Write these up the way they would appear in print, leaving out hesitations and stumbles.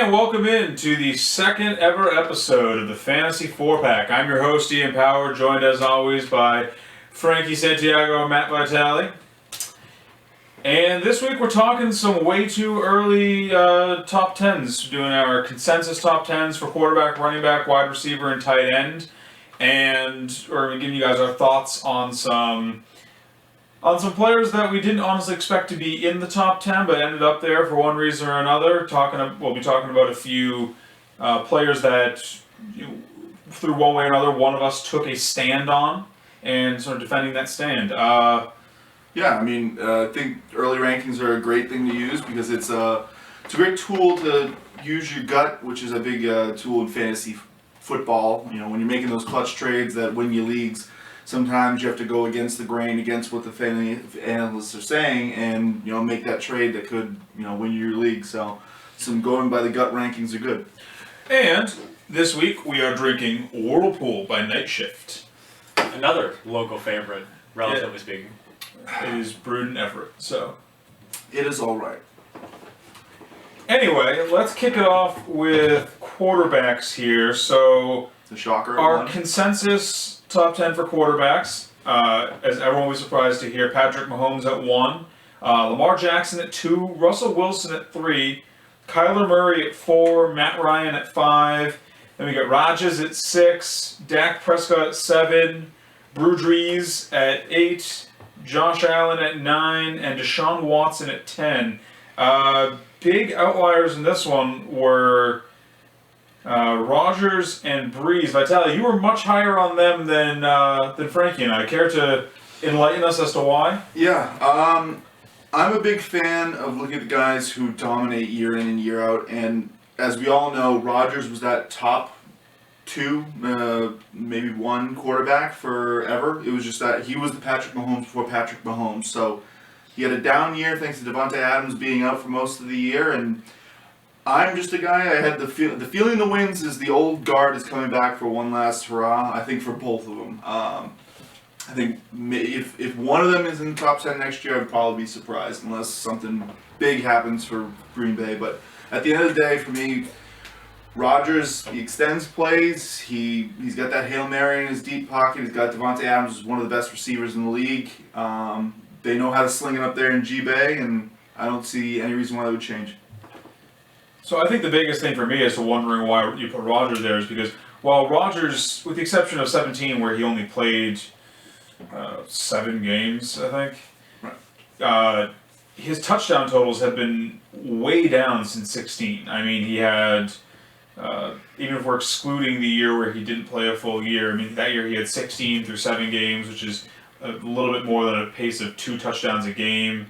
And welcome in to the second ever episode of the Fantasy 4-Pack. I'm your host, Ian Power, joined as always by Frankie Santiago and Matt Vitale. And this week we're talking some way too early top 10s, doing our consensus top 10s for quarterback, running back, wide receiver, and tight end. And we're going to give you guys our thoughts on some players that we didn't honestly expect to be in the top 10, but ended up there for one reason or another. We'll be talking about a few players that, through one way or another, one of us took a stand on, and sort of defending that stand. I think early rankings are a great thing to use because it's a great tool to use your gut, which is a big tool in fantasy football. You know, when you're making those clutch trades that win you leagues, sometimes you have to go against the grain, against what the fantasy analysts are saying, and make that trade that could win you your league. So, some going by the gut rankings are good. And this week we are drinking Whirlpool by Night Shift. Another local favorite, relatively speaking. It is brewed in Everett, so it is all right. Anyway, let's kick it off with quarterbacks here. So, the shocker. Our consensus top 10 for quarterbacks, as everyone was surprised to hear, Patrick Mahomes at 1, Lamar Jackson at 2, Russell Wilson at 3, Kyler Murray at 4, Matt Ryan at 5, then we got Rodgers at 6, Dak Prescott at 7, Drew Brees at 8, Josh Allen at 9, and Deshaun Watson at 10. Big outliers in this one were Rodgers and Brees. Vitale, you were much higher on them than Frankie and I. Care to enlighten us as to why? Yeah, I'm a big fan of looking at the guys who dominate year in and year out, and as we all know, Rodgers was that top 2, maybe 1 quarterback forever. It was just that he was the Patrick Mahomes before Patrick Mahomes. So he had a down year thanks to Devontae Adams being out for most of the year, and I'm just a guy, I had the feeling in the wings is the old guard is coming back for one last hurrah, I think, for both of them. I think if one of them is in the top 10 next year, I'd probably be surprised unless something big happens for Green Bay. But at the end of the day, for me, Rodgers, he extends plays, he's got that Hail Mary in his deep pocket, he's got Devontae Adams, who's one of the best receivers in the league. They know how to sling it up there in G-Bay, and I don't see any reason why that would change. So I think the biggest thing for me as to wondering why you put Rodgers there is because while Rodgers, with the exception of 17 where he only played 7 games, I think, his touchdown totals have been way down since 16. I mean, he had, even if we're excluding the year where he didn't play a full year, I mean, that year he had 16 through 7 games, which is a little bit more than a pace of 2 touchdowns a game.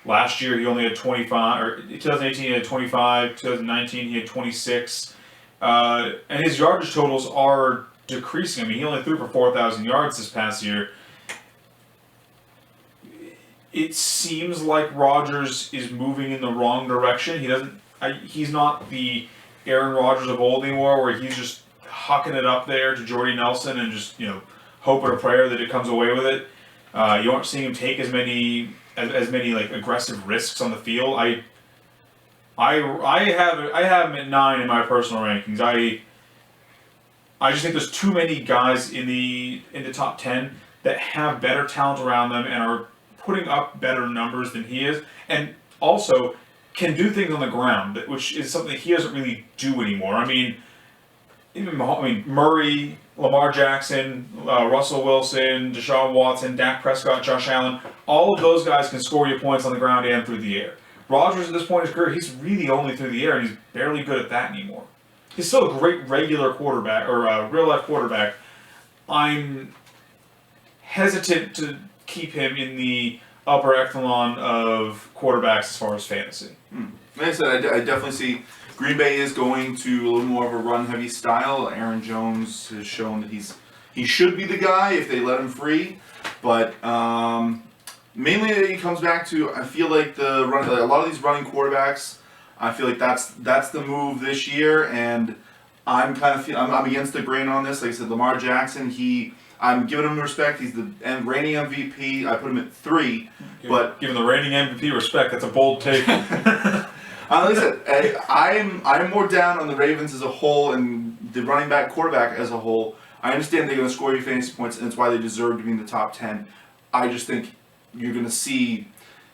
Last year he only had 25, or 2018 he had 25, 2019 he had 26. And his yardage totals are decreasing. I mean, he only threw for 4,000 yards this past year. It seems like Rodgers is moving in the wrong direction. He's not the Aaron Rodgers of old anymore, where he's just hucking it up there to Jordy Nelson and just hoping a prayer that it comes away with it. You aren't seeing him take as many like aggressive risks on the field. I have him at 9 in my personal rankings. I just think there's too many guys in the top 10 that have better talent around them and are putting up better numbers than he is, and also can do things on the ground, which is something he doesn't really do anymore. I mean, Murray, Lamar Jackson, Russell Wilson, Deshaun Watson, Dak Prescott, Josh Allen, all of those guys can score you points on the ground and through the air. Rodgers at this point in his career, he's really only through the air, and he's barely good at that anymore. He's still a great regular quarterback, or real-life quarterback. I'm hesitant to keep him in the upper echelon of quarterbacks as far as fantasy. Like I said, I definitely see Green Bay is going to a little more of a run-heavy style. Aaron Jones has shown that he should be the guy if they let him free, but mainly it comes back to, I feel like a lot of these running quarterbacks, I feel like that's the move this year, and I'm against the grain on this. Like I said, Lamar Jackson, I'm giving him respect. He's the reigning MVP. I put him at 3, but giving the reigning MVP respect. That's a bold take. Like I said, I'm more down on the Ravens as a whole and the running back quarterback as a whole. I understand they're going to score you fantasy points, and it's why they deserve to be in the top 10. I just think you're going to see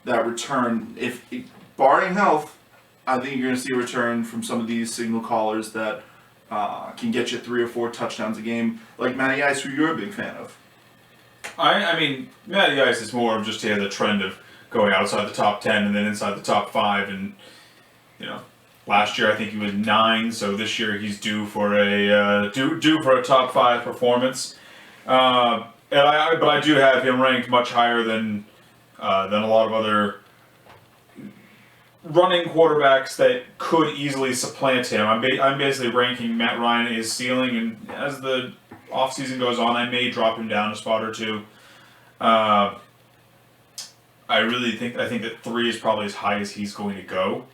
that return. If barring health, I think you're going to see a return from some of these signal callers that can get you 3 or 4 touchdowns a game, like Matty Ice, who you're a big fan of. I mean, Matty Ice is more of just he has a trend of going outside the top 10 and then inside the top 5, and last year I think he was 9, so this year he's due for a top 5 performance. But I do have him ranked much higher than a lot of other running quarterbacks that could easily supplant him. I'm basically ranking Matt Ryan at his ceiling, and as the offseason goes on, I may drop him down a spot or 2. I think that 3 is probably as high as he's going to go.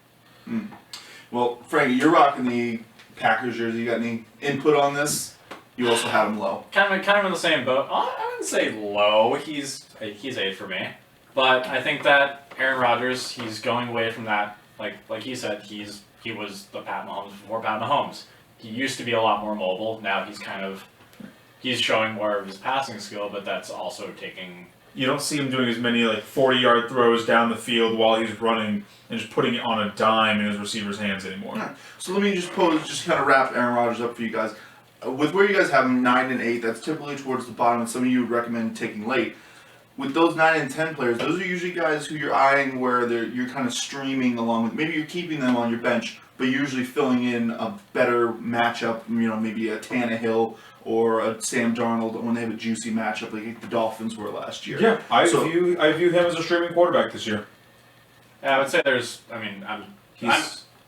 Well, Frankie, you're rocking the Packers jersey. You got any input on this? You also have him low. Kind of in the same boat. I wouldn't say low. He's 8 for me, but I think that Aaron Rodgers, he's going away from that. Like he said, he was the Pat Mahomes before Pat Mahomes. He used to be a lot more mobile. Now he's showing more of his passing skill, but that's also taking. You don't see him doing as many 40-yard throws down the field while he's running and just putting it on a dime in his receiver's hands anymore. Yeah. So let me just kind of wrap Aaron Rodgers up for you guys. With where you guys have him 9 and 8, that's typically towards the bottom, and some of you would recommend taking late. With those 9 and 10 players, those are usually guys who you're eyeing where you're kind of streaming along with. Maybe you're keeping them on your bench, but you're usually filling in a better matchup. Maybe a Tannehill or a Sam Darnold when they have a juicy matchup like the Dolphins were last year. Yeah, I view him as a streaming quarterback this year. Yeah, I would say I'm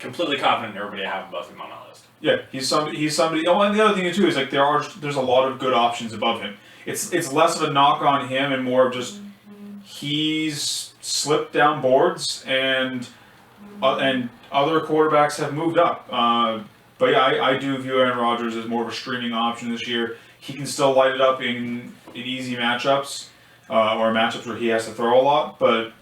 completely confident in everybody having both of them on my list. Yeah, he's somebody. Oh, and the other thing too is there's a lot of good options above him. It's less of a knock on him and more of just he's slipped down boards and other quarterbacks have moved up. But yeah, I do view Aaron Rodgers as more of a streaming option this year. He can still light it up in easy matchups or matchups where he has to throw a lot, but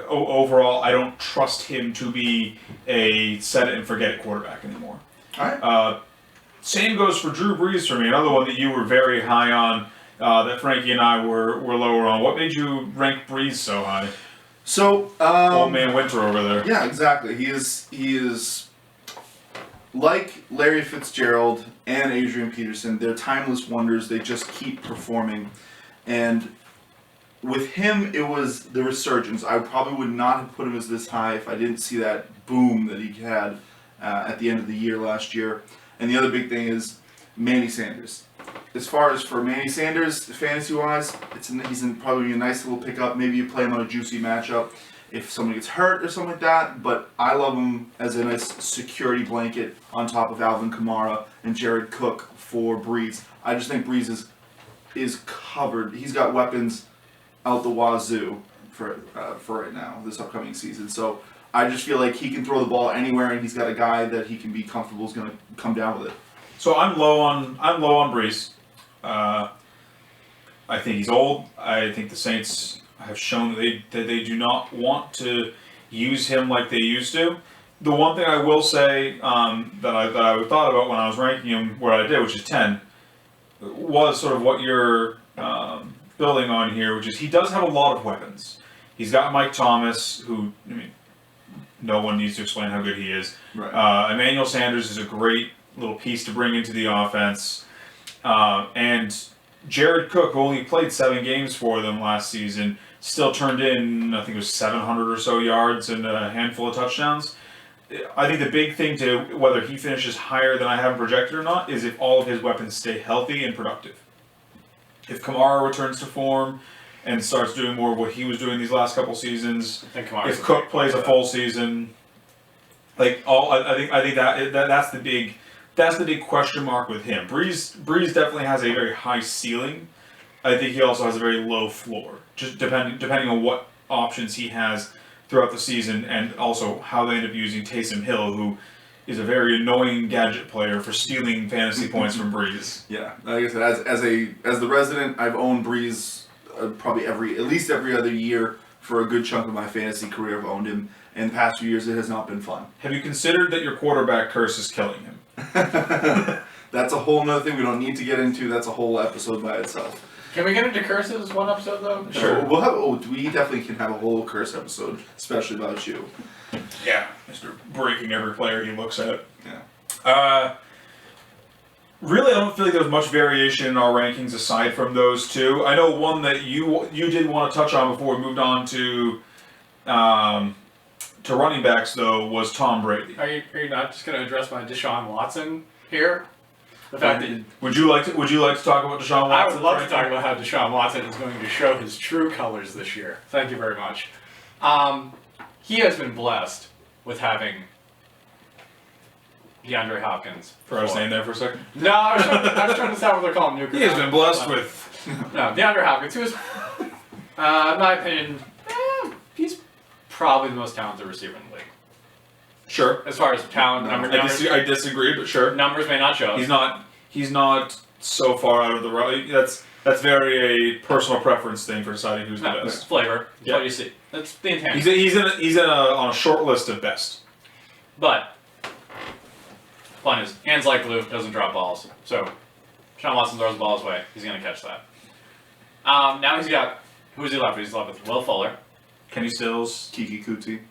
overall, I don't trust him to be a set it and forget it quarterback anymore. All right. Same goes for Drew Brees for me, another one that you were very high on, that Frankie and I were lower on. What made you rank Brees so high? So Old man Winter over there. Yeah, exactly. He is like Larry Fitzgerald and Adrian Peterson. They're timeless wonders. They just keep performing, and with him, it was the resurgence. I probably would not have put him as this high if I didn't see that boom that he had at the end of the year last year. And the other big thing is Manny Sanders. As far as for Manny Sanders, fantasy-wise, he's probably a nice little pickup. Maybe you play him on a juicy matchup if someone gets hurt or something like that. But I love him as a nice security blanket on top of Alvin Kamara and Jared Cook for Brees. I just think Brees is covered. He's got weapons out the wazoo for right now, this upcoming season. So I just feel like he can throw the ball anywhere, and he's got a guy that he can be comfortable is going to come down with it. So I'm low on Brees. I think he's old. I think the Saints have shown that they do not want to use him like they used to. The one thing I will say that I thought about when I was ranking him where I did, which is 10, was sort of what you're building on here, which is he does have a lot of weapons. He's got Mike Thomas, who no one needs to explain how good he is. Right. Emmanuel Sanders is a great little piece to bring into the offense. And Jared Cook, who only played 7 games for them last season, still turned in, I think it was 700 or so yards and a handful of touchdowns. I think the big thing to whether he finishes higher than I have him projected or not is if all of his weapons stay healthy and productive. If Kamara returns to form and starts doing more of what he was doing these last couple seasons, if Cook plays a full season, I think that's the big question mark with him. Brees definitely has a very high ceiling. I think he also has a very low floor, just depending on what options he has throughout the season, and also how they end up using Taysom Hill, who is a very annoying gadget player for stealing fantasy points from Brees. Yeah, like I said, as the resident, I've owned Brees probably at least every other year for a good chunk of my fantasy career. I've owned him, In the past few years, it has not been fun. Have you considered that your quarterback curse is killing him? That's a whole nother thing we don't need to get into. That's a whole episode by itself. Can we get into curses one episode though? Sure. We'll have. We definitely can have a whole curse episode, especially about you. Yeah, Mr. Breaking every player he looks at. Yeah. Really, I don't feel like there's much variation in our rankings aside from those two. I know one that you did want to touch on before we moved on to running backs though was Tom Brady. Are you not just going to address my Deshaun Watson here? The fact that Would you like to talk about Deshaun Watson? I would love to talk about how Deshaun Watson is going to show his true colors this year. Thank you very much. He has been blessed with having DeAndre Hopkins. For staying there for a second. No, I was trying to decide what they're calling Nuker. He has been blessed with. No, DeAndre Hopkins, who is, in my opinion, he's probably the most talented receiver in the league. Sure. As far as talent, I disagree, but sure. Numbers may not show. He's not so far out of the right. That's very a personal preference thing for deciding who's the It's best. flavor. That's Yeah. what you see. That's the intent. He's on a short list of best. But point is, hands like glue, doesn't drop balls. So Deshaun Watson throws the ball his way. He's gonna catch that. Now he's got who's he left with? He's left with Will Fuller, Kenny Stills, Kiki Kuti,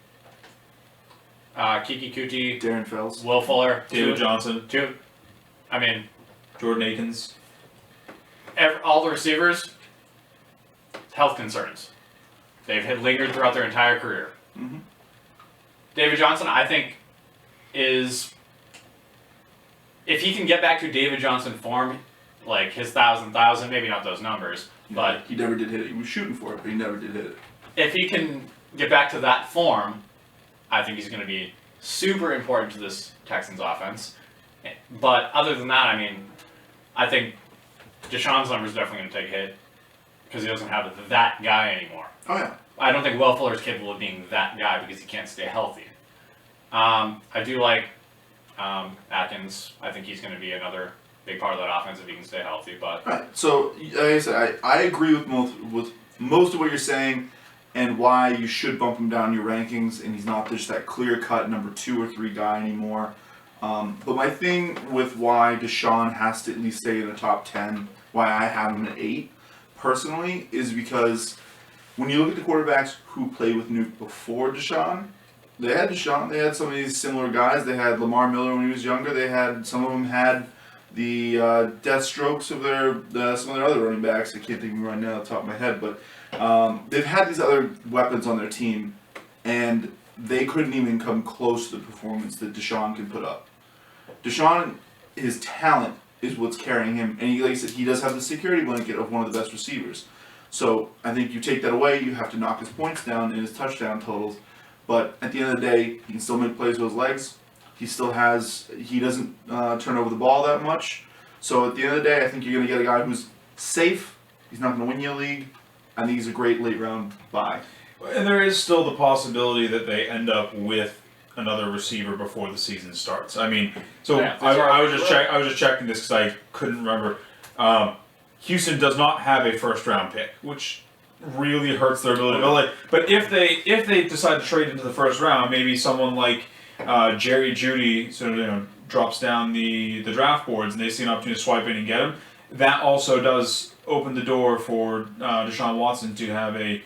Kiki Kuti, Darren Fells. Will Fuller, David Johnson, I mean, Jordan Akins. all the receivers, health concerns. They've had lingered throughout their entire career. Mm-hmm. David Johnson, I think, is if he can get back to David Johnson form, like his 1,000, maybe not those numbers, but He never did hit it. He was shooting for it, but he never did hit it. if he can get back to that form, I think he's going to be super important to this Texans offense. But other than that, I mean, I think Deshaun's numbers are definitely going to take a hit because he doesn't have that guy anymore. Oh yeah. I don't think Will Fuller is capable of being that guy because he can't stay healthy. I do like Atkins. I think he's going to be another big part of that offense if he can stay healthy. But Right. So, like I said, I agree with most of what you're saying, and why you should bump him down in your rankings, and he's not just that clear-cut number 2 or 3 guy anymore. But my thing with why Deshaun has to at least stay in the top 10, why I have him at 8, personally, is because when you look at the quarterbacks who played with Nuke before Deshaun, they had some of these similar guys. They had Lamar Miller when he was younger. Some of them had the death strokes of some of their other running backs. I can't think of them right now off the top of my head, but they've had these other weapons on their team, and they couldn't even come close to the performance that Deshaun can put up. Deshaun, his talent is what's carrying him, and like I said, he does have the security blanket of one of the best receivers. So I think you take that away, you have to knock his points down and his touchdown totals. But at the end of the day, he can still make plays with his legs. He doesn't turn over the ball that much. So at the end of the day, I think you're going to get a guy who's safe. He's not going to win you a league. I think he's a great late round buy. And there is still the possibility that they end up with another receiver before the season starts. I mean, so Yeah, I was just checking this because I couldn't remember. Houston does not have a first round pick, which really hurts their ability. But if they decide to trade into the first round, maybe someone like Jerry Jeudy sort of drops down the draft boards and they see an opportunity to swipe in and get him. That also does open the door for Deshaun Watson to have a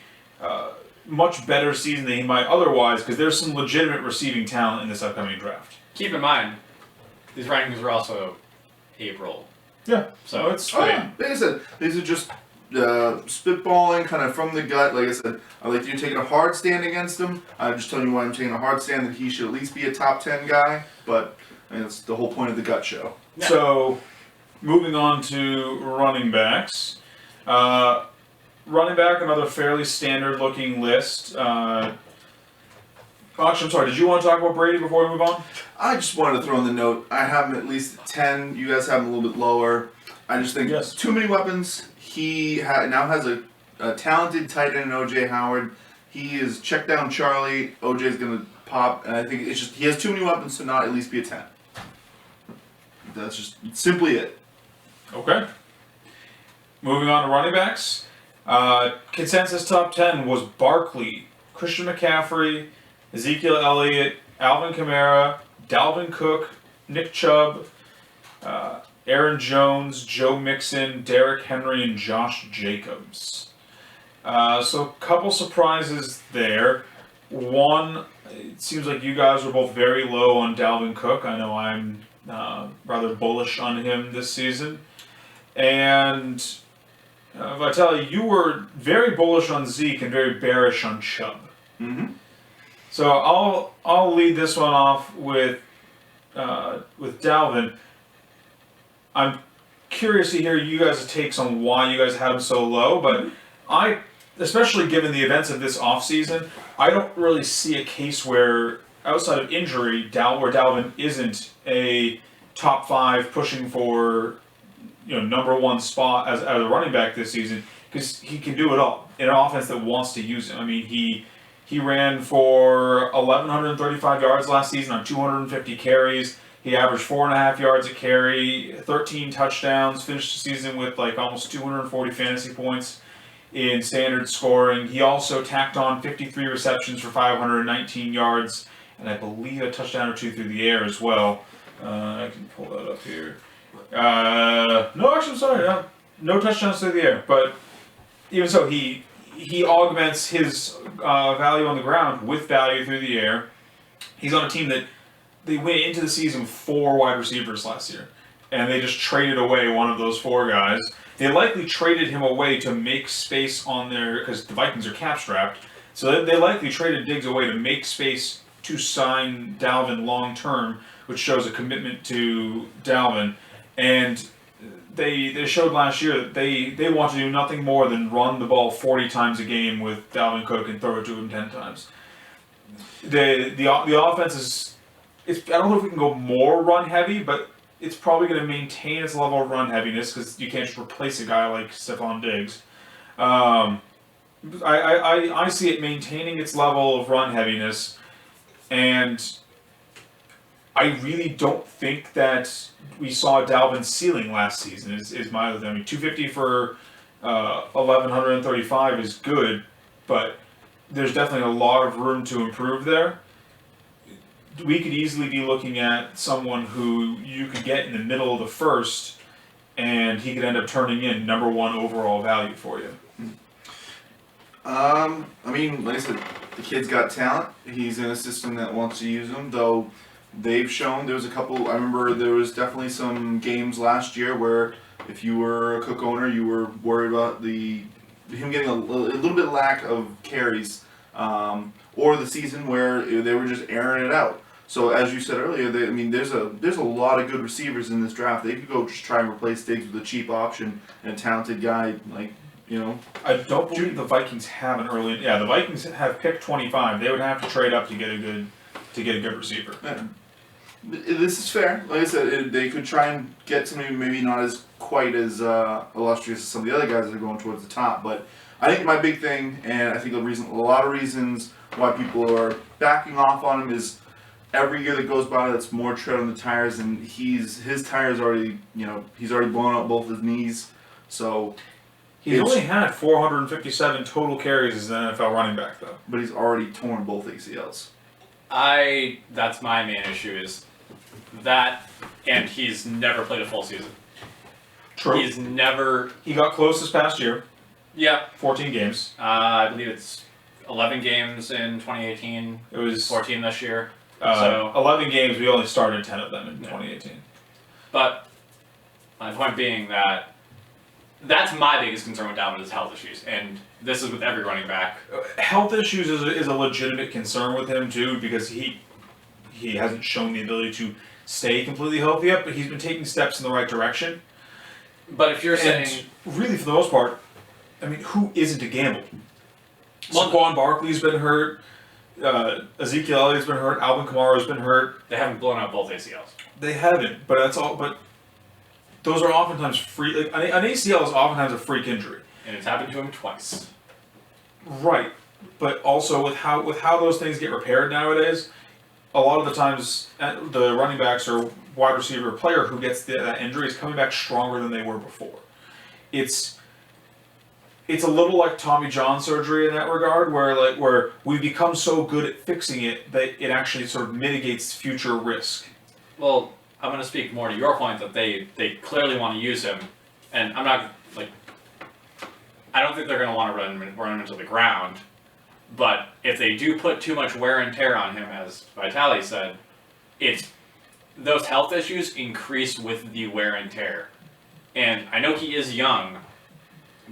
much better season than he might otherwise, because there's some legitimate receiving talent in this upcoming draft. keep in mind, these rankings are also April. Yeah. So it's Like I said, these are just spitballing kind of from the gut. Like I said, I like you taking a hard stand against him. I'm just telling you why I'm taking a hard stand, that he should at least be a top 10 guy. But I mean, that's the whole point of the gut show. Yeah. So, moving on to running backs. Running back, another fairly standard-looking list. Actually, I'm sorry. Did you want to talk about Brady before we move on? I just wanted to throw in the note. I have him at least at 10. You guys have him a little bit lower. I just think too many weapons. He now has a talented tight end in O.J. Howard. He is check down Charlie. O.J. is going to pop. And I think it's just he has too many weapons to not at least be a 10. That's just simply it. Okay. Moving on to running backs. Consensus top 10 was Barkley, Christian McCaffrey, Ezekiel Elliott, Alvin Kamara, Dalvin Cook, Nick Chubb, Aaron Jones, Joe Mixon, Derrick Henry, and Josh Jacobs. So a couple surprises there. One, it seems like you guys are both very low on Dalvin Cook. I know I'm rather bullish on him this season. And Vitaly, you were very bullish on Zeke and very bearish on Chubb. Mm-hmm. So I'll lead this one off with Dalvin. I'm curious to hear you guys' takes on why you guys had him so low, but especially given the events of this offseason, I don't really see a case where, outside of injury, where Dalvin isn't a top 5 pushing for number 1 spot as a running back this season, because he can do it all in an offense that wants to use him. I mean, he ran for 1,135 yards last season on 250 carries. He averaged 4.5 yards a carry, 13 touchdowns, finished the season with almost 240 fantasy points in standard scoring. He also tacked on 53 receptions for 519 yards, and I believe a touchdown or 2 through the air as well. I can pull that up here. No, actually, I'm sorry, no touchdowns through the air. But even so, he augments his value on the ground with value through the air. He's on a team that they went into the season with 4 wide receivers last year, and they just traded away one of those 4 guys. They likely traded him away to make space on because the Vikings are cap strapped, so they likely traded Diggs away to make space to sign Dalvin long term, which shows a commitment to Dalvin. And they showed last year that they want to do nothing more than run the ball 40 times a game with Dalvin Cook and throw it to him 10 times. The offense is, I don't know if we can go more run heavy, but it's probably going to maintain its level of run heaviness because you can't just replace a guy like Stephon Diggs. I see it maintaining its level of run heaviness, and I really don't think that we saw Dalvin's ceiling last season. Is my other thing. I mean, 250 for 1,135 is good, but there's definitely a lot of room to improve there. We could easily be looking at someone who you could get in the middle of the first, and he could end up turning in number 1 overall value for you. I mean, like I said, the kid's got talent. He's in a system that wants to use him, though they've shown there was a couple. I remember there was definitely some games last year where if you were a Cook owner, you were worried about him getting a little bit lack of carries, or the season where they were just airing it out. So as you said earlier, there's a lot of good receivers in this draft. They could go just try and replace Diggs with a cheap option and a talented guy I don't believe the Vikings have an early. Yeah, the Vikings have picked 25. They would have to trade up to get a good receiver. Yeah. This is fair. Like I said, they could try and get somebody maybe not as quite as illustrious as some of the other guys that are going towards the top. But I think my big thing, and I think a lot of reasons why people are backing off on him is every year that goes by, that's more tread on the tires, and his tires already, he's already blown out both his knees. So he's only had 457 total carries as an NFL running back, though. But he's already torn both ACLs. That's my main issue is that, and he's never played a full season. True. He got close this past year. Yeah. 14 games. I believe it's 11 games in 2018. It was 14 this year. 11 games, we only started 10 of them in 2018. But my point being that's my biggest concern with Dalvin is health issues, and this is with every running back. Health issues is a legitimate concern with him too, because he hasn't shown the ability to stay completely healthy yet, but he's been taking steps in the right direction. But if you're saying, really for the most part, I mean, who isn't a gamble? Saquon Barkley's been hurt. Ezekiel Elliott's been hurt. Alvin Kamara's been hurt. They haven't blown out both ACLs. They haven't, but that's all. But those are oftentimes free. Like, an ACL is oftentimes a freak injury, and it's happened to him twice. Right, but also with how those things get repaired nowadays, a lot of the times the running backs or wide receiver player who gets that injury is coming back stronger than they were before. it's a little like Tommy John surgery in that regard, where we become so good at fixing it that it actually sort of mitigates future risk. Well, I'm going to speak more to your point that they clearly want to use him, and I'm not like I don't think they're going to want to run him into the ground, but if they do put too much wear and tear on him, as Vitali said, it's those health issues increase with the wear and tear. And I know he is young,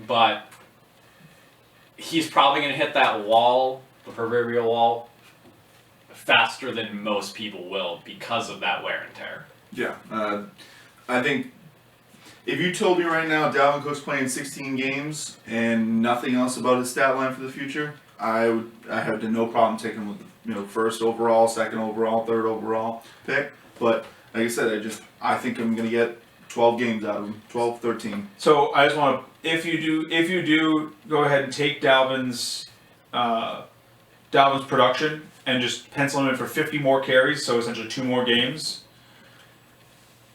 but he's probably going to hit that wall, the proverbial wall, faster than most people will because of that wear and tear. Yeah, I think if you told me right now Dalvin Cook's playing 16 games and nothing else about his stat line for the future, I have no problem taking him with the first overall, second overall, third overall pick. But like I said, I think I'm gonna get 12 games out of him, 12, 13. So I just want to, if you do, go ahead and take Dalvin's production and just pencil him in for 50 more carries, so essentially 2 more games.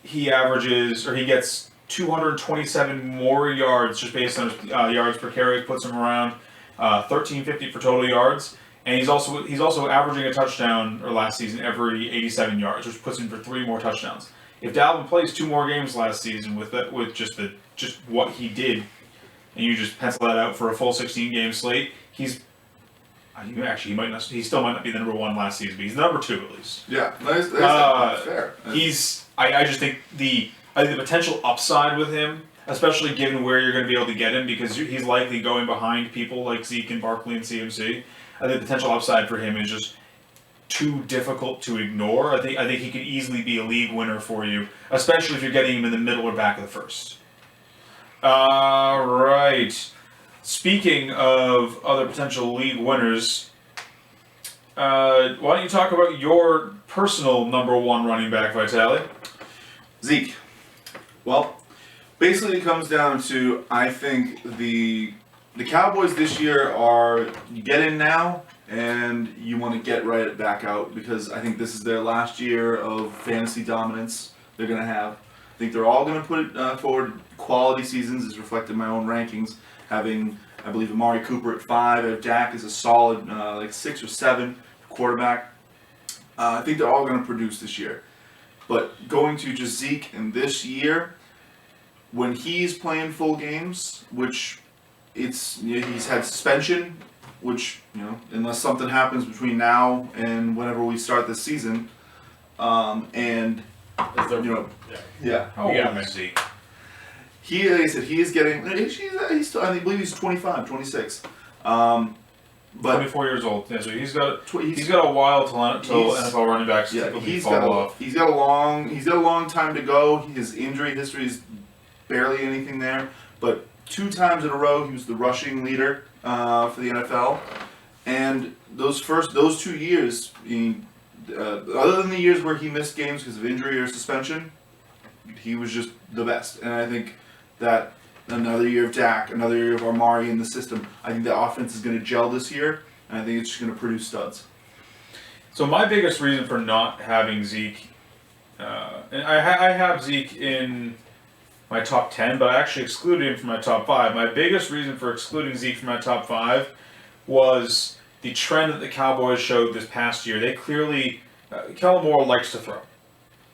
He gets 227 more yards just based on his yards per carry, puts him around 1350 for total yards, and he's also averaging a touchdown last season every 87 yards, which puts him for 3 more touchdowns. If Dalvin plays 2 more games last season with just what he did, and you just pencil that out for a full 16 game slate, he might not. He still might not be the number 1 last season, but he's the number 2 at least. Yeah, that's fair. I just think the potential upside with him, especially given where you're going to be able to get him, because he's likely going behind people like Zeke and Barkley and CMC. I think the potential upside for him is just too difficult to ignore. I think he could easily be a league winner for you, especially if you're getting him in the middle or back of the first. All right. Speaking of other potential league winners, why don't you talk about your personal number 1 running back, Vitali? Zeke. Well, basically it comes down to, I think the Cowboys this year are, you get in now and you want to get right back out, because I think this is their last year of fantasy dominance they're going to have. I think they're all going to put forward quality seasons, as reflected in my own rankings, having, I believe, Amari Cooper at 5, I have Dak as a solid 6 or 7 quarterback. I think they're all going to produce this year. But going to just Zeke in this year, when he's playing full games, which he's had suspension, which unless something happens between now and whenever we start this season, and yeah. Oh, yeah, Zeke. Like I said, he is getting. He's still, I believe he's 25, 26. But 24 years old. Yeah, so he's got a while till NFL running backs typically fall off. He's got a long time to go. His injury history is barely anything there. But 2 times in a row, he was the rushing leader for the NFL. And those 2 years, other than the years where he missed games because of injury or suspension, he was just the best. And I think that another year of Dak, another year of Amari in the system, I think the offense is going to gel this year, and I think it's just going to produce studs. So my biggest reason for not having Zeke, and I have Zeke in my top 10, but I actually excluded him from my top 5. My biggest reason for excluding Zeke from my top 5 was the trend that the Cowboys showed this past year. They clearly, Kellen Moore likes to throw.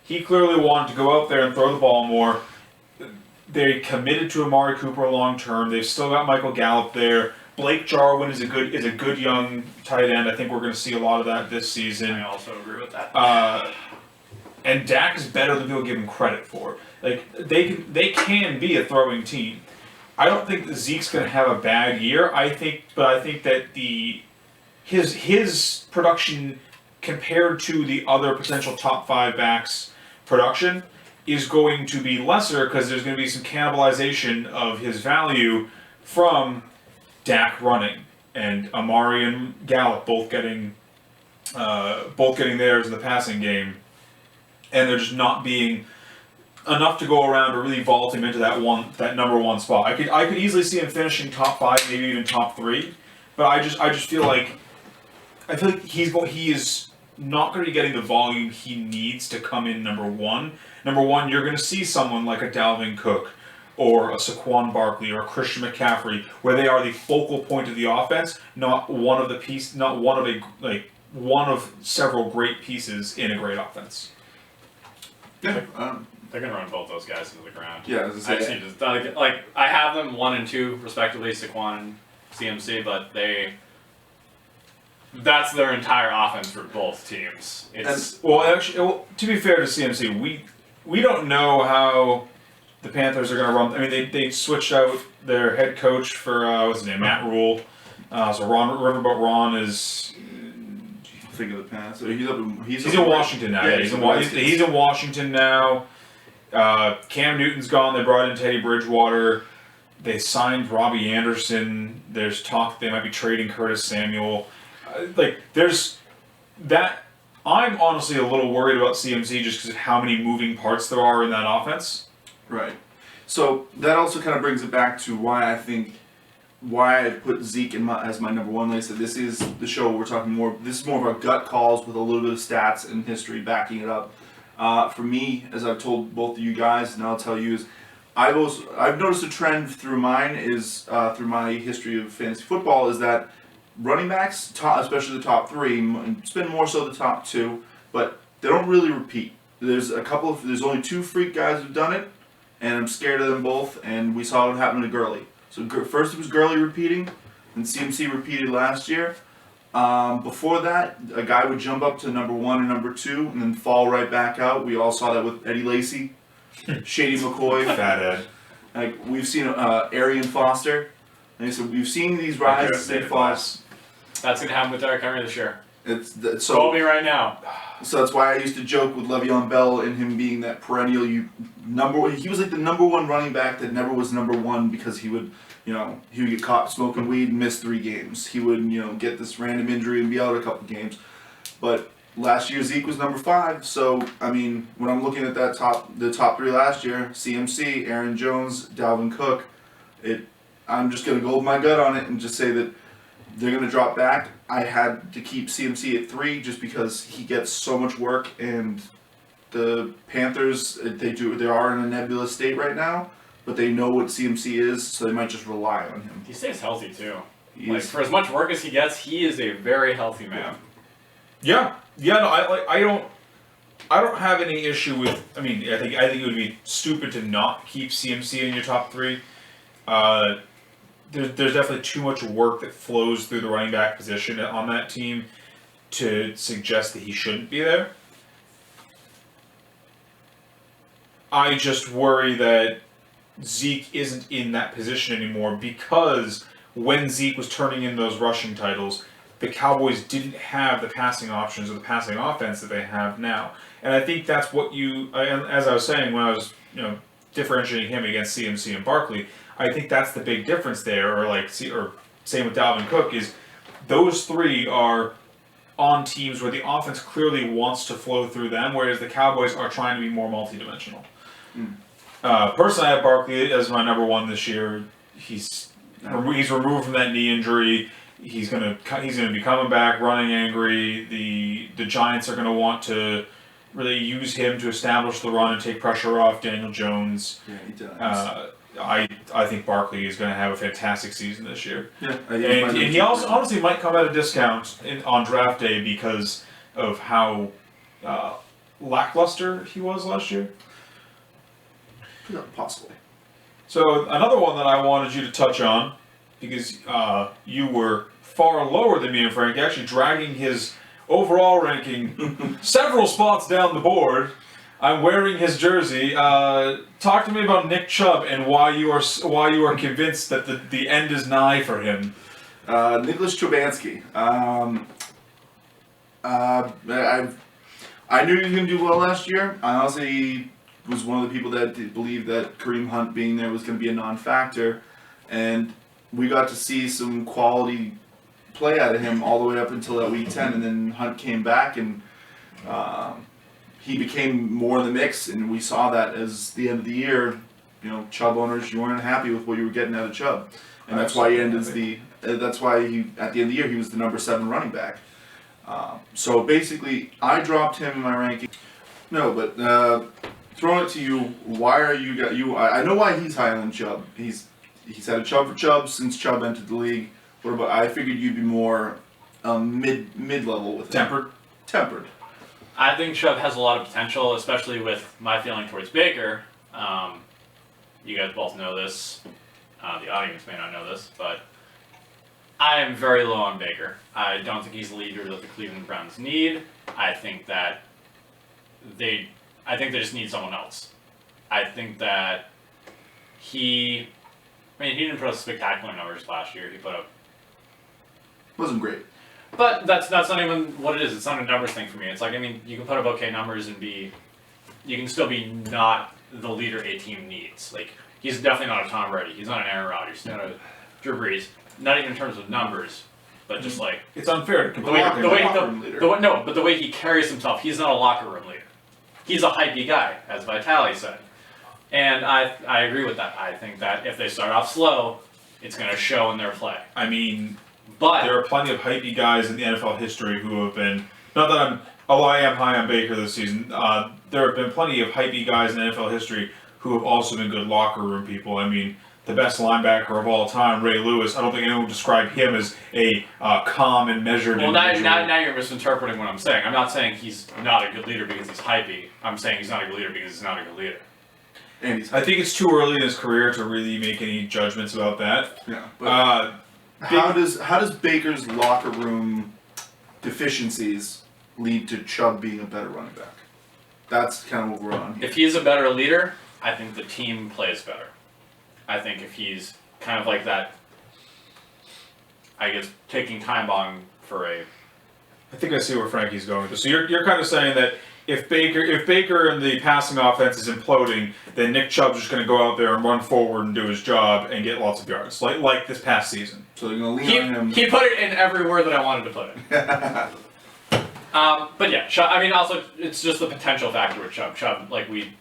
He clearly wanted to go out there and throw the ball more. They committed to Amari Cooper long term. They've still got Michael Gallup there. Blake Jarwin is a good young tight end. I think we're going to see a lot of that this season. I also agree with that. And Dak is better than people give him credit for. Like they can be a throwing team. I don't think that Zeke's going to have a bad year. I think that his production compared to the other potential top 5 backs' production is going to be lesser because there's going to be some cannibalization of his value from Dak running and Amari and Gallup both getting theirs in the passing game, and there just not being enough to go around to really vault him into that number 1 spot. I could easily see him finishing top 5, maybe even top 3, but I just feel like he is not going to be getting the volume he needs to come in number 1. Number 1, you're going to see someone like a Dalvin Cook or a Saquon Barkley or a Christian McCaffrey, where they are the focal point of the offense, not one of the piece, not one of one of several great pieces in a great offense. Yeah. They're gonna run both those guys into the ground. Yeah, I just need to like I have them 1 and 2 respectively, Saquon and CMC, but that's their entire offense for both teams. It's to be fair to CMC, we don't know how the Panthers are going to run. I mean, they switched out their head coach for what's his name, Matt Rule. So Riverboat Ron is. Think of the past. So he's in Washington now. Yeah, he's in Washington now. Cam Newton's gone. They brought in Teddy Bridgewater. They signed Robbie Anderson. There's talk they might be trading Curtis Samuel. There's that. I'm honestly a little worried about CMC just because of how many moving parts there are in that offense. Right. So that also kind of brings it back to why I put Zeke as my number one. Like I said, this is the show where we're talking more. This is more of our gut calls with a little bit of stats and history backing it up. For me, as I've told both of you guys, and I'll tell you, is I've noticed a trend through mine is through my history of fantasy football is that running backs, especially the top 3, it's been more so the top 2, but they don't really repeat. There's only 2 freak guys who've done it, and I'm scared of them both. And we saw what happened to Gurley. So first it was Gurley repeating, and CMC repeated last year. Before that, a guy would jump up to number 1 or number 2 and then fall right back out. We all saw that with Eddie Lacy, Shady McCoy, Fat Ed. Like we've seen Arian Foster. Like I said, we've seen these rises and falls. That's gonna happen with Derrick Henry this year. So me right now. So that's why I used to joke with Le'Veon Bell and him being that perennial he was like the number 1 running back that never was number 1 because he would get caught smoking weed and miss 3 games. He would, get this random injury and be out a couple games. But last year Zeke was number 5. So I mean, when I'm looking at the top 3 last year, CMC, Aaron Jones, Dalvin Cook, I'm just gonna go with my gut on it and just say that they're going to drop back. I had to keep CMC at 3 just because he gets so much work, and the Panthers, they are in a nebulous state right now, but they know what CMC is, so they might just rely on him. He stays healthy too. For as much work as he gets, he is a very healthy man. Yeah. No, I don't have any issue with. I mean, I think it would be stupid to not keep CMC in your top 3. There's definitely too much work that flows through the running back position on that team to suggest that he shouldn't be there. I just worry that Zeke isn't in that position anymore because when Zeke was turning in those rushing titles, the Cowboys didn't have the passing options or the passing offense that they have now. And I think that's what as I was saying when I was differentiating him against CMC and Barkley, I think that's the big difference there, or same with Dalvin Cook, is those 3 are on teams where the offense clearly wants to flow through them, whereas the Cowboys are trying to be more multidimensional. Personally, I have Barkley as my number 1 this year. He's removed from that knee injury. He's gonna be coming back, running angry. The Giants are gonna want to really use him to establish the run and take pressure off Daniel Jones. Yeah, he does. I think Barkley is going to have a fantastic season this year. Yeah, and he also honestly might come at a discount on draft day because of how lackluster he was last year. Yeah, possibly. So another one that I wanted you to touch on, because you were far lower than me and Frank, actually dragging his overall ranking several spots down the board. I'm wearing his jersey. Talk to me about Nick Chubb and why you are convinced that the end is nigh for him. Nicholas Trubansky. I knew he was going to do well last year. I honestly was one of the people that believed that Kareem Hunt being there was going to be a non-factor, and we got to see some quality play out of him all the way up until that week 10, and then Hunt came back and. He became more in the mix, and we saw that as the end of the year. Chubb owners, you weren't happy with what you were getting out of Chubb, and that's why he ended That's why at the end of the year he was the number 7 running back. So basically, I dropped him in my ranking. No, but throwing it to you. Why are you? I know why he's high on Chubb. He's had a Chubb for Chubb since Chubb entered the league. What about? I figured you'd be more mid level with him. Tempered. I think Chubb has a lot of potential, especially with my feeling towards Baker. You guys both know this. The audience may not know this, but I am very low on Baker. I don't think he's the leader that the Cleveland Browns need. I think they just need someone else. I think that he didn't put up spectacular numbers last year. He put up. Wasn't great. But that's not even what it is. It's not a numbers thing for me. It's like, you can put up okay numbers and you can still be not the leader a team needs. Like, he's definitely not a Tom Brady. He's not an Aaron Rodgers. He's not a Drew Brees. Not even in terms of numbers, but just like it's unfair to compare the leader. way he carries himself. He's not a locker room leader. He's a hypey guy, as Vitali said, and I agree with that. I think that if they start off slow, it's going to show in their play. But there are plenty of hypey guys in the NFL history who have been, although I am high on Baker this season, there have been plenty of hypey guys in NFL history who have also been good locker room people. The best linebacker of all time, Ray Lewis, I don't think anyone would describe him as a calm and measured individual. Now you're misinterpreting what I'm saying. I'm not saying he's not a good leader because he's hypey. I'm saying he's not a good leader because he's not a good leader. And I think it's too early in his career to really make any judgments about that. Yeah. But how does Baker's locker room deficiencies lead to Chubb being a better running back? That's kind of what we're on here. If he's a better leader, I think the team plays better. I think if he's kind of like that, I guess, taking time bomb for a... I think I see where Frankie's going. So you're kind of saying that if Baker and the passing offense is imploding, then Nick Chubb's just going to go out there and run forward and do his job and get lots of yards, like this past season. So you're going to lean on him. He put it in every word that I wanted to put it. But yeah, Chubb, also, it's just the potential factor with Chubb. Chubb, like we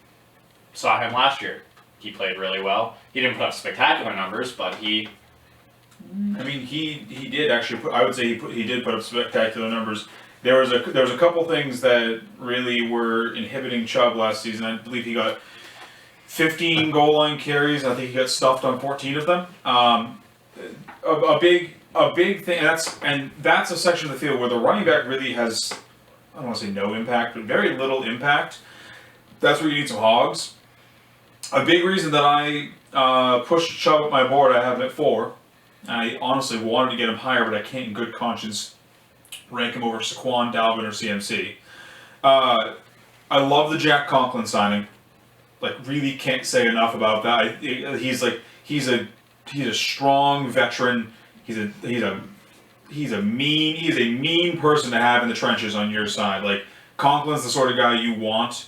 saw him last year. He played really well. He didn't put up spectacular numbers, but he did actually. I would say he did put up spectacular numbers. There was a couple things that really were inhibiting Chubb last season. I believe he got 15 goal line carries. I think he got stuffed on 14 of them. A big thing, and that's a section of the field where the running back really has, I don't want to say no impact, but very little impact. That's where you need some hogs. A big reason that I pushed Chubb up my board, I have him at 4. I honestly wanted to get him higher, but I can't in good conscience rank him over Saquon, Dalvin, or CMC. I love the Jack Conklin signing. Really can't say enough about that. He's a strong veteran. He's a mean person to have in the trenches on your side. Conklin's the sort of guy you want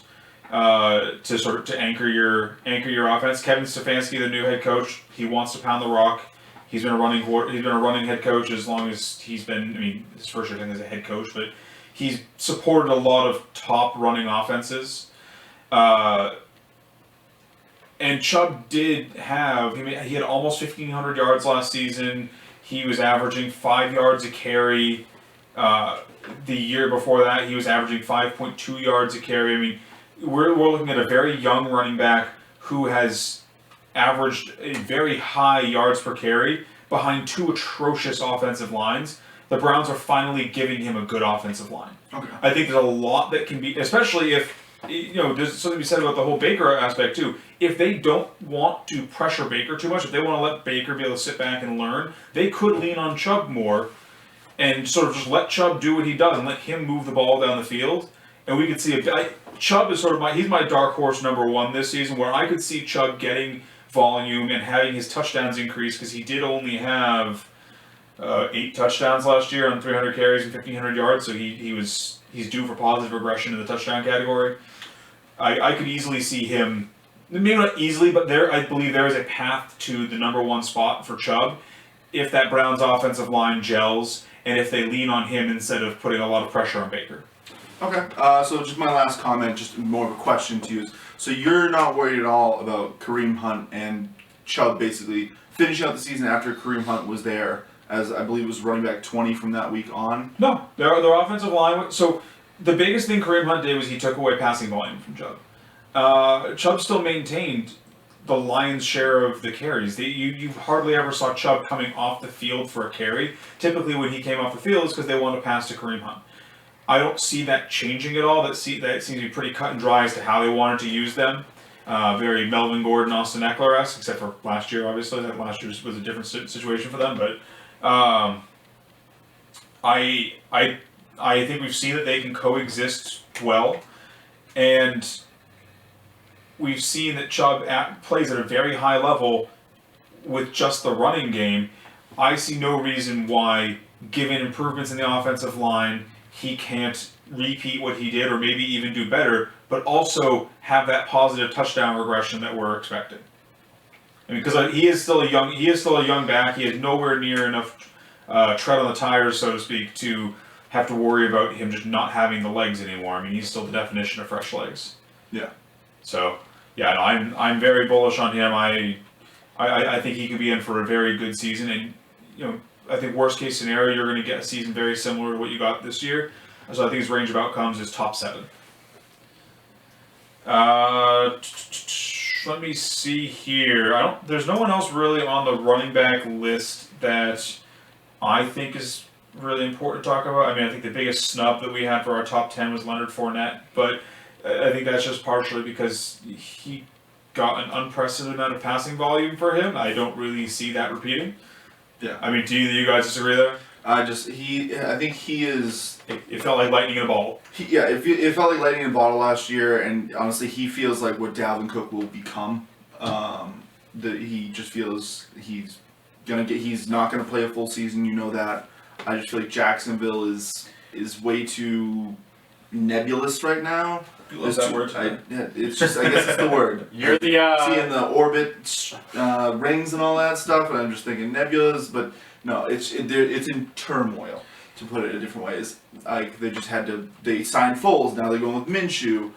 to anchor your offense. Kevin Stefanski, the new head coach, he wants to pound the rock. He's been a running head coach as long as he's been. His first year as a head coach, but he's supported a lot of top running offenses. And Chubb did have. He had almost 1,500 yards last season. He was averaging 5 yards a carry. The year before that, he was averaging 5.2 yards a carry. We're looking at a very young running back who has averaged a very high yards per carry behind 2 atrocious offensive lines. The Browns are finally giving him a good offensive line. Okay. I think there's a lot that can be, especially if, there's something to be said about the whole Baker aspect too. If they don't want to pressure Baker too much, if they want to let Baker be able to sit back and learn, they could lean on Chubb more and sort of just let Chubb do what he does and let him move the ball down the field. And we could see Chubb is he's my dark horse number 1 this season, where I could see Chubb getting volume and having his touchdowns increase, because he did only have 8 touchdowns last year on 300 carries and 1,500 yards, so he's due for positive regression in the touchdown category. I could easily see him, maybe not easily, but I believe there is a path to the number 1 spot for Chubb if that Browns offensive line gels and if they lean on him instead of putting a lot of pressure on Baker. Okay, so just my last comment, just more of a question to you. So you're not worried at all about Kareem Hunt and Chubb basically finishing out the season after Kareem Hunt was there, as I believe was running back 20 from that week on? No, their offensive line. So the biggest thing Kareem Hunt did was he took away passing volume from Chubb. Chubb still maintained the lion's share of the carries. You hardly ever saw Chubb coming off the field for a carry. Typically, when he came off the field, it's because they wanted to pass to Kareem Hunt. I don't see that changing at all. That seems to be pretty cut and dry as to how they wanted to use them. Very Melvin Gordon, Austin Eckler-esque, except for last year, obviously. That last year was a different situation for them. But I think we've seen that they can coexist well. And we've seen that Chubb plays at a very high level with just the running game. I see no reason why, given improvements in the offensive line, he can't repeat what he did or maybe even do better, but also have that positive touchdown regression that we're expecting. I mean, because he is still a young back. He has nowhere near enough tread on the tires, so to speak, to have to worry about him just not having the legs anymore. I mean, he's still the definition of fresh legs. Yeah. So, yeah, no, I'm very bullish on him. I think he could be in for a very good season, and I think worst case scenario, you're going to get a season very similar to what you got this year. So I think his range of outcomes is top 7. Let me see here. There's no one else really on the running back list that I think is really important to talk about. I mean, I think the biggest snub that we had for our top 10 was Leonard Fournette, but I think that's just partially because he got an unprecedented amount of passing volume for him. I don't really see that repeating. Yeah. I mean, do you guys disagree there? I think he is. It felt like lightning in a bottle. It felt like lightning in a bottle last year, and honestly, he feels like what Dalvin Cook will become. That he just feels he's not gonna play a full season. You know that. I just feel like Jacksonville is way too nebulous right now. You love that word. It's just, I guess it's the word. You're the seeing the orbit rings and all that stuff, and I'm just thinking nebulous, but no, it's in turmoil, to put it a different way. It's like they signed Foles, now they're going with Minshew.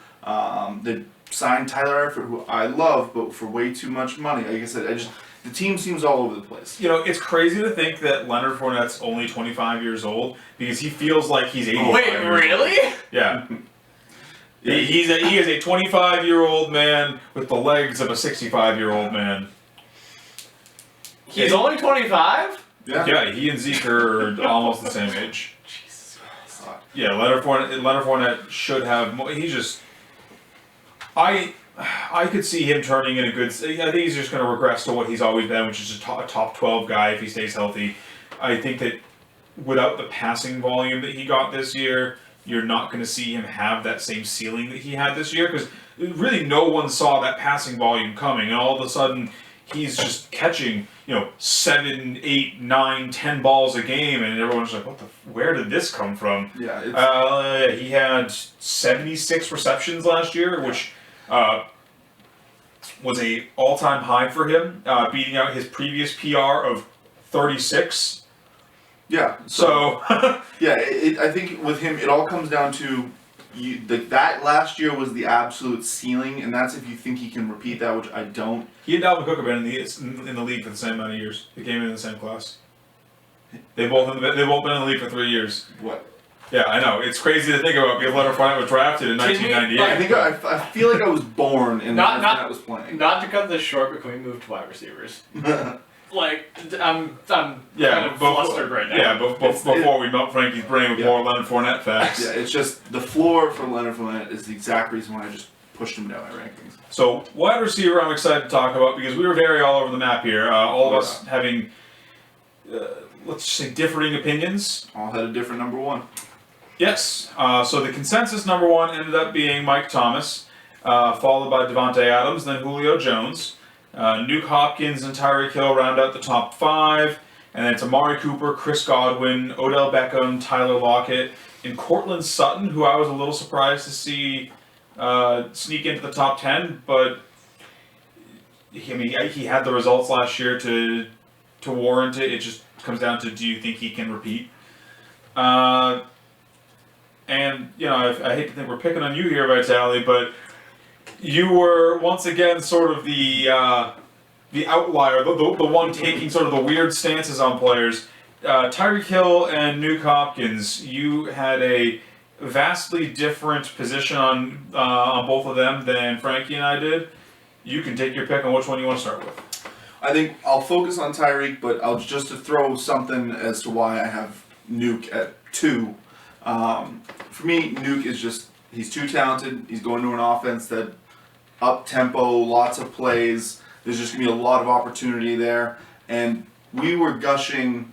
They signed Tyler Eifert, who I love, but for way too much money. Like I said, the team seems all over the place. It's crazy to think that Leonard Fournette's only 25 years old because he feels like he's 85 Wait, years really? old. Yeah. He is a 25-year-old man with the legs of a 65-year-old man. He's only 25? Yeah, he and Zeke are almost the same age. Jesus Christ. Yeah, Leonard Fournette should have more. He's just... I could see him turning in a good... I think he's just going to regress to what he's always been, which is a top 12 guy if he stays healthy. I think that without the passing volume that he got this year, you're not going to see him have that same ceiling that he had this year, because really no one saw that passing volume coming, and all of a sudden he's just catching 7, 8, 9, 10 balls a game, and everyone's like, where did this come from? Yeah. He had 76 receptions last year, which was a all-time high for him, beating out his previous PR of 36. Yeah. So yeah, I think with him, it all comes down to that last year was the absolute ceiling, and that's if you think he can repeat that, which I don't. He and Dalvin Cook have been in the league for the same amount of years. They came in the same class. They've both been in the league for 3 years. What? Yeah, I know. It's crazy to think about because Leonard Fournette was drafted in 1998. I feel like I was born and Leonard Fournette was playing. Not to cut this short, but can we move to wide receivers? I'm kind of flustered right now. Yeah, before we melt Frankie's brain with more Leonard Fournette facts. Yeah, it's just the floor for Leonard Fournette is the exact reason why I just pushed him down my rankings. So, wide receiver I'm excited to talk about because we were very all over the map here. All of us having, let's just say, differing opinions. All had a different number 1. Yes. So the consensus number 1 ended up being Mike Thomas, followed by Devontae Adams, then Julio Jones. Nuke Hopkins and Tyreek Hill round out the top 5, and then it's Amari Cooper, Chris Godwin, Odell Beckham, Tyler Lockett, and Cortland Sutton, who I was a little surprised to see sneak into the top 10, but he had the results last year to warrant it. It just comes down to, do you think he can repeat? And I hate to think we're picking on you here, Vitaly, but you were once again sort of the outlier, the one taking sort of the weird stances on players. Tyreek Hill and Nuke Hopkins, you had a vastly different position on both of them than Frankie and I did, you can take your pick on which one you want to start with. I think I'll focus on Tyreek, but I'll just to throw something as to why I have Nuke at 2. For me, Nuke is just, he's too talented. He's going to an offense that up tempo, lots of plays. There's just going to be a lot of opportunity there. And we were gushing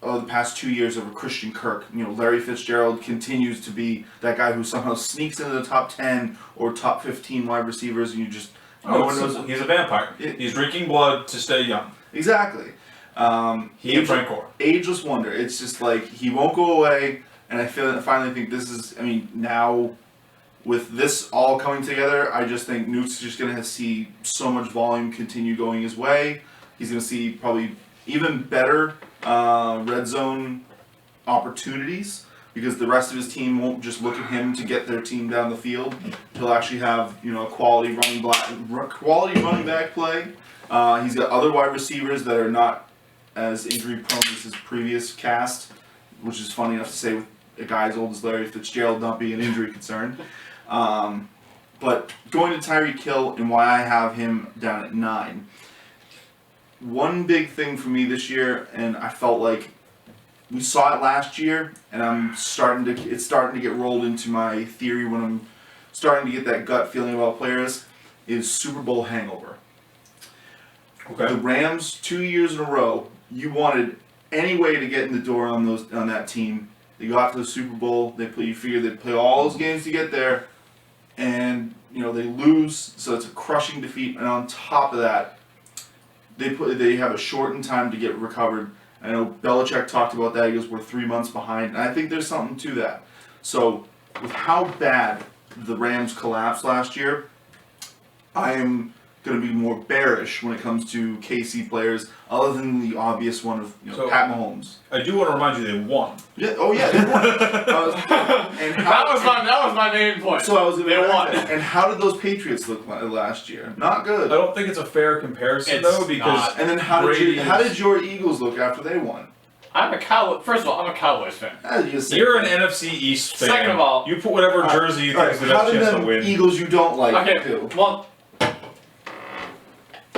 the past 2 years over Christian Kirk. Larry Fitzgerald continues to be that guy who somehow sneaks into the top 10 or top 15 wide receivers, and you just no one knows. He's a vampire. He's drinking blood to stay young. Exactly. He and Frank Gore. Ageless wonder. It's just like he won't go away, and I finally think this is. I mean, now with this all coming together, I just think Nuke's just going to see so much volume continue going his way. He's going to see probably even better red zone opportunities because the rest of his team won't just look at him to get their team down the field. He'll actually have a quality running back play. He's got other wide receivers that are not as injury prone as his previous cast, which is funny enough to say with a guy as old as Larry Fitzgerald not being an injury concern. But going to Tyreek Hill and why I have him down at 9. One big thing for me this year, and I felt like we saw it last year, and it's starting to get rolled into my theory when I'm starting to get that gut feeling about players, is Super Bowl hangover. Okay. The Rams, 2 years in a row, you wanted any way to get in the door on that team. They got to the Super Bowl. You figured they'd play all those games to get there, and they lose, so it's a crushing defeat. And on top of that, they have a shortened time to get recovered. I know Belichick talked about that. He goes, we're 3 months behind, and I think there's something to that. So with how bad the Rams collapsed last year, I am going to be more bearish when it comes to KC players, other than the obvious one of Pat Mahomes. I do want to remind you they won. Yeah. Oh yeah, they won. That was my main point. So they won. And how did those Patriots look last year? Not good. I don't think it's a fair comparison though, because not. And then how did your Eagles look after they won? I'm a Cowboy. First of all, I'm a Cowboys fan. You're an NFC East fan. Second of all, you put whatever jersey you think is the best chance to win. Eagles you don't like. Okay. Too. Well.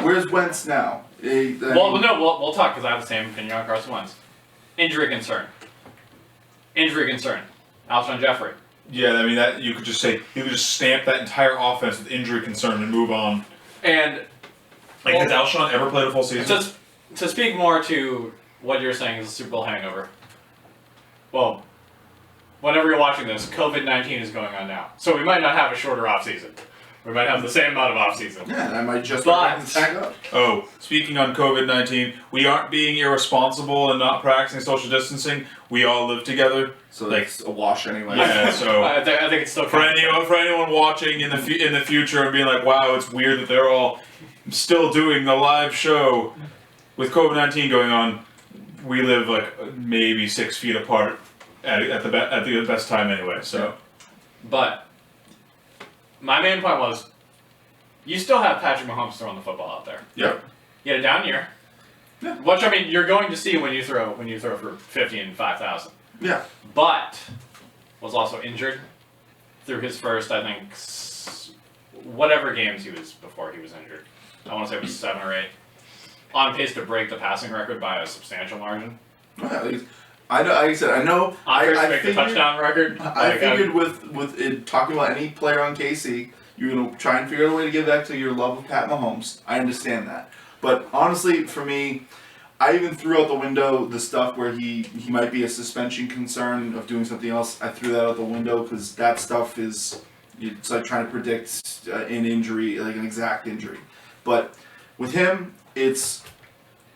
Where's Wentz now? We'll talk because I have the same opinion on Carson Wentz. Injury concern. Alshon Jeffrey. Yeah, I mean that you could just stamp that entire offense with injury concern and move on. And has Alshon ever played a full season? To speak more to what you're saying is a Super Bowl hangover. Well, whenever you're watching this, COVID-19 is going on now, so we might not have a shorter off season. We might have the same amount of off-season. Yeah, and I might just tag up. Oh, speaking on COVID-19, we aren't being irresponsible and not practicing social distancing. We all live together. So it's a wash anyway. Yeah, so I think it's still for anyone watching in the future and being like, wow, it's weird that they're all still doing the live show with COVID-19 going on. We live like maybe 6 feet apart at the best time anyway. So, but. My main point was, you still have Patrick Mahomes throwing the football out there. Yep. You had a down year. Yeah. Which you're going to see when you throw for 50 and 5,000. Yeah. But was also injured through his first, I think, whatever games he was before he was injured. I want to say it was 7 or 8. On pace to break the passing record by a substantial margin. Yeah, I know. Like I said, I know. I figured the touchdown record. I figured with it, talking about any player on KC, you're gonna try and figure out a way to get back to your love of Pat Mahomes. I understand that, but honestly, for me, I even threw out the window the stuff where he might be a suspension concern of doing something else. I threw that out the window because that stuff it's like trying to predict an injury, like an exact injury. But with him, it's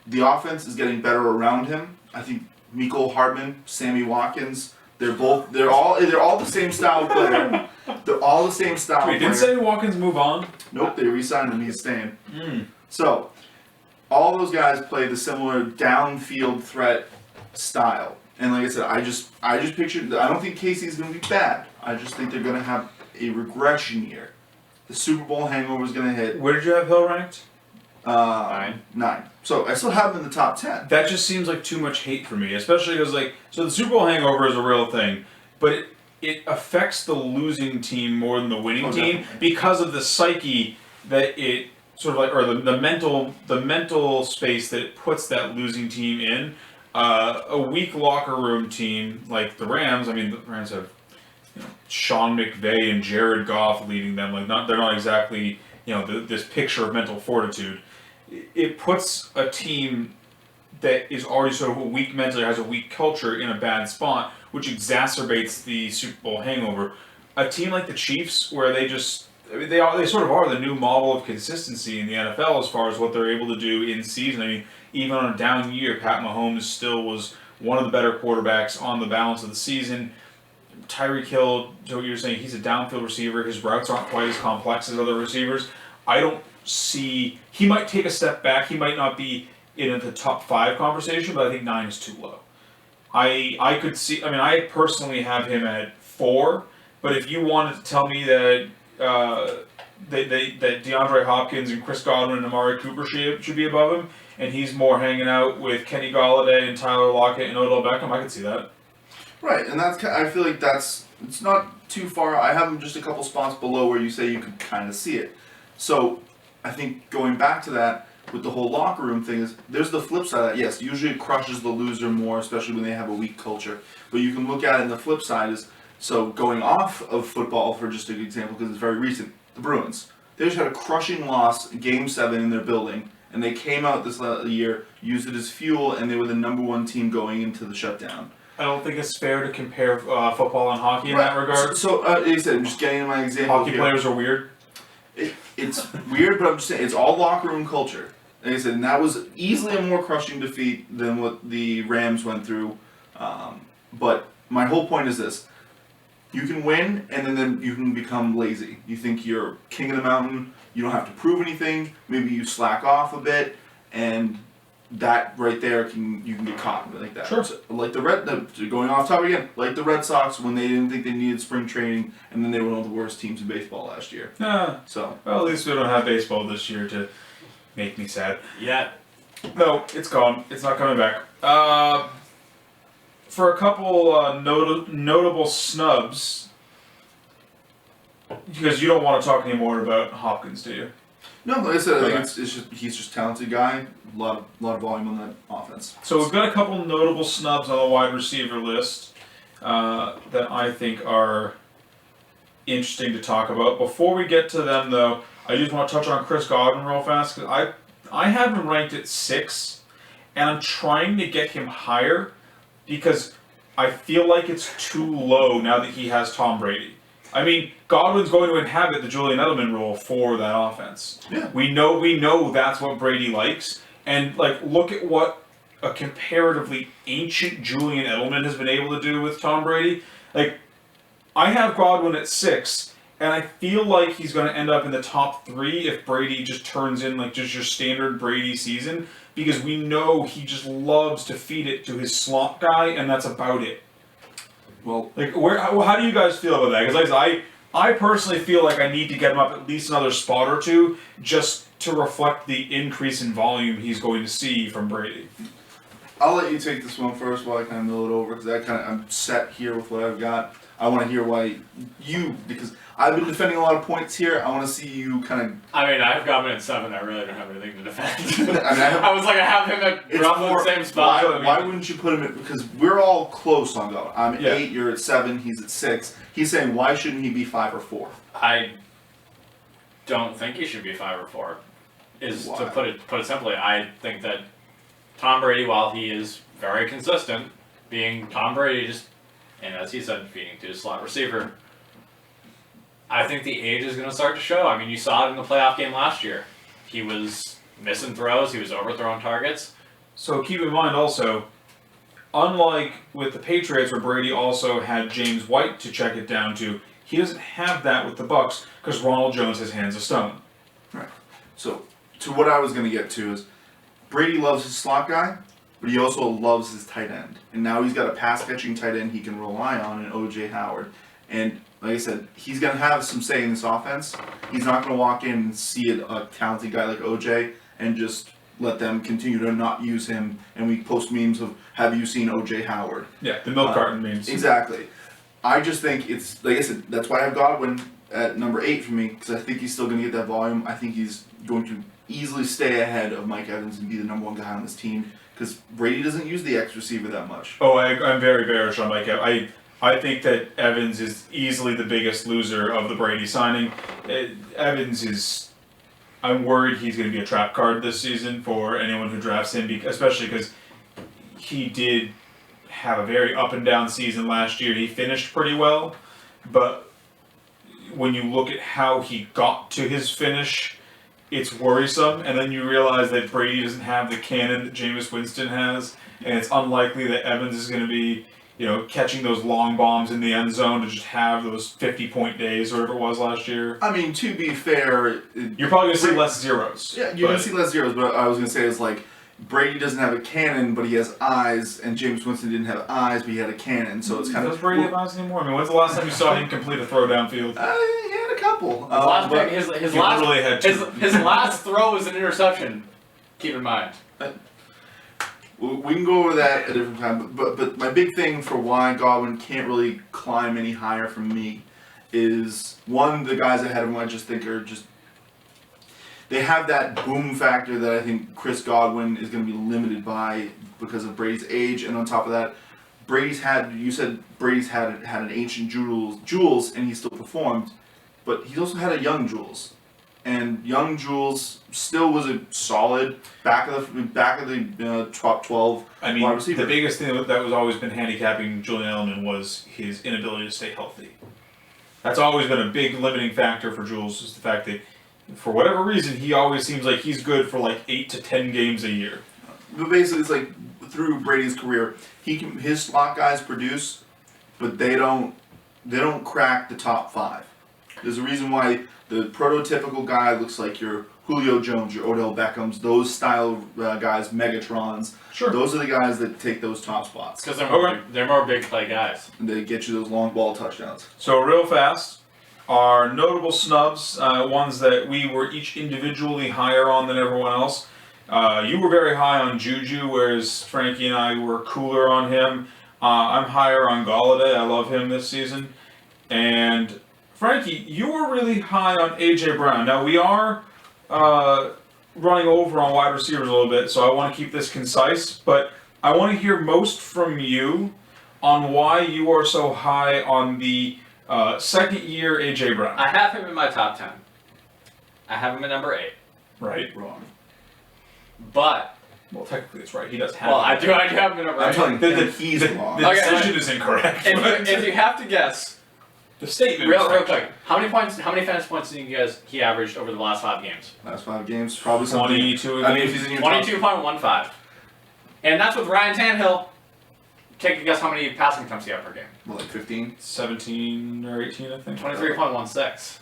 the offense is getting better around him. I think. Mecole Hardman, Sammy Watkins, they're all the same style player. They're all the same style player. Did Sammy Watkins move on? Nope, they re-signed him. He's staying. So, all those guys play the similar downfield threat style. And like I said, I just pictured. I don't think KC's going to be bad. I just think they're going to have a regression year. The Super Bowl hangover is going to hit. Where did you have Hill ranked? 9. So I still have them in the top 10. That just seems like too much hate for me, especially because so the Super Bowl hangover is a real thing, but it affects the losing team more than the winning team because of the psyche that it sort of like, or the mental space that it puts that losing team in. A weak locker room team like the Rams. I mean, the Rams have Sean McVay and Jared Goff leading them. They're not exactly this picture of mental fortitude. It puts a team that is already sort of weak mentally, has a weak culture, in a bad spot, which exacerbates the Super Bowl hangover. A team like the Chiefs, where they sort of are the new model of consistency in the NFL as far as what they're able to do in season. I mean, even on a down year, Pat Mahomes still was one of the better quarterbacks on the balance of the season. Tyreek Hill, to what you're saying, he's a downfield receiver. His routes aren't quite as complex as other receivers. I don't see... He might take a step back. He might not be in the top 5 conversation, but I think 9 is too low. I could see... I mean, I personally have him at 4, but if you wanted to tell me that that DeAndre Hopkins and Chris Godwin and Amari Cooper should be above him, and he's more hanging out with Kenny Golladay and Tyler Lockett and Odell Beckham, I could see that. Right, and I feel like it's not too far. I have him just a couple spots below where you say you could kind of see it. So I think going back to that with the whole locker room thing is there's the flip side of that. Yes, usually it crushes the loser more, especially when they have a weak culture. But you can look at it, and the flip side is, so going off of football for just an example, because it's very recent, the Bruins. They just had a crushing loss, Game 7 in their building, and they came out this year, used it as fuel, and they were the number 1 team going into the shutdown. I don't think it's fair to compare football and hockey in that regard. So like I said, I'm just getting my example Hockey players are weird. It's weird, but I'm just saying, it's all locker room culture. Like I said, and that was easily a more crushing defeat than what the Rams went through. But my whole point is this. You can win, and then you can become lazy. You think you're king of the mountain, you don't have to prove anything, maybe you slack off a bit, and that right there you can get caught like that. Sure. So, like going off topic again, like the Red Sox when they didn't think they needed spring training, and then they were one of the worst teams in baseball last year. So well, at least we don't have baseball this year to make me sad. Yeah. No, it's gone. It's not coming back. For a couple notable snubs, because you don't want to talk anymore about Hopkins, do you? no, like I said, I think he's just a talented guy. A lot of volume on that offense. So we've got a couple notable snubs on the wide receiver list that I think are interesting to talk about. Before we get to them, though, I just want to touch on Chris Godwin real fast, because I have him ranked at 6, and I'm trying to get him higher because I feel like it's too low now that he has Tom Brady. I mean, Godwin's going to inhabit the Julian Edelman role for that offense. Yeah. We know that's what Brady likes, and look at what a comparatively ancient Julian Edelman has been able to do with Tom Brady. I have Godwin at 6, and I feel like he's going to end up in the top 3 if Brady just turns in just your standard Brady season, because we know he just loves to feed it to his slot guy, and that's about it. Well, How do you guys feel about that? Because I personally feel like I need to get him up at least another spot or 2 just to reflect the increase in volume he's going to see from Brady. I'll let you take this one first while I kind of mill it over, because I'm set here with what I've got. I want to hear why because I've been defending a lot of points here. I want to see you kind of... I mean, I've got him at 7. I really don't have anything to defend. I have him at roughly the same spot. Why wouldn't you put him at... Because we're all close on Godwin. I'm at 8, you're at 7, he's at 6. He's saying, why shouldn't he be 5 or 4? I don't think he should be 5 or 4. Why? To put it simply, I think that Tom Brady, while he is very consistent, being Tom Brady, and as he said, feeding to his slot receiver, I think the age is going to start to show. I mean, you saw it in the playoff game last year. He was missing throws, he was overthrowing targets. So keep in mind also, unlike with the Patriots where Brady also had James White to check it down to, he doesn't have that with the Bucs because Ronald Jones has hands of stone. Right. So, to what I was going to get to is, Brady loves his slot guy, but he also loves his tight end. And now he's got a pass-catching tight end he can rely on in O.J. Howard. And like I said, he's going to have some say in this offense. He's not going to walk in and see a talented guy like O.J. and just let them continue to not use him. And we post memes of, have you seen O.J. Howard? Yeah, the milk carton memes. Exactly. I just think it's, like I said, that's why I have Godwin at number 8 for me, because I think he's still going to get that volume. I think he's going to easily stay ahead of Mike Evans and be the number 1 guy on this team, because Brady doesn't use the X receiver that much. Oh, I'm very bearish on Mike Evans. I think that Evans is easily the biggest loser of the Brady signing. Evans is... I'm worried he's going to be a trap card this season for anyone who drafts him, especially because he did have a very up and down season last year. He finished pretty well, but when you look at how he got to his finish, it's worrisome. And then you realize that Brady doesn't have the cannon that Jameis Winston has, and it's unlikely that Evans is going to be, catching those long bombs in the end zone to just have those 50-point days or whatever it was last year. I mean, to be fair... You're probably going to see less zeros. Yeah, you're going to see less zeros, but I was going to say is like, Brady doesn't have a cannon, but he has eyes, and James Winston didn't have eyes, but he had a cannon, so it's kind of... Does Brady have eyes anymore? I mean, when's the last time you saw him complete a throw downfield? He had a couple. His last throw was an interception, keep in mind. We can go over that at a different time, but my big thing for why Godwin can't really climb any higher from me is, one, the guys ahead of him I just think are just... They have that boom factor that I think Chris Godwin is going to be limited by because of Brady's age, and on top of that, Brady's had an ancient Jules, and he still performed, but he's also had a young Jules. And young Jules still was a solid back of the top 12 wide receiver. The biggest thing that was always been handicapping Julian Edelman was his inability to stay healthy. That's always been a big limiting factor for Jules, is the fact that for whatever reason he always seems like he's good for like 8 to 10 games a year. But basically, it's like through Brady's career, his slot guys produce, but they don't crack the top 5. There's a reason why the prototypical guy looks like your Julio Jones, your Odell Beckhams, those style guys, Megatrons. Sure. Those are the guys that take those top spots. Because they're more big play guys. And they get you those long ball touchdowns. So real fast, our notable snubs, ones that we were each individually higher on than everyone else. You were very high on Juju, whereas Frankie and I were cooler on him. I'm higher on Galladay. I love him this season. And Frankie, you were really high on A.J. Brown. Now, we are running over on wide receivers a little bit, so I want to keep this concise, but I want to hear most from you on why you are so high on the second-year A.J. Brown. I have him in my top 10. I have him at number 8. Right. Wrong. But... Well, technically it's right. He does have Well, I do have him at number 8. I'm telling you, he's wrong. The decision is incorrect. If you have to guess... The statement. Real quick. How many fantasy points do you guys he averaged over the last 5 games? Last 5 games, probably something. 22. I mean, if he's in your 22.15. And that's with Ryan Tannehill. Take a guess how many passing attempts he had per game. Well, like 15? 17 or 18, I think. 23.16.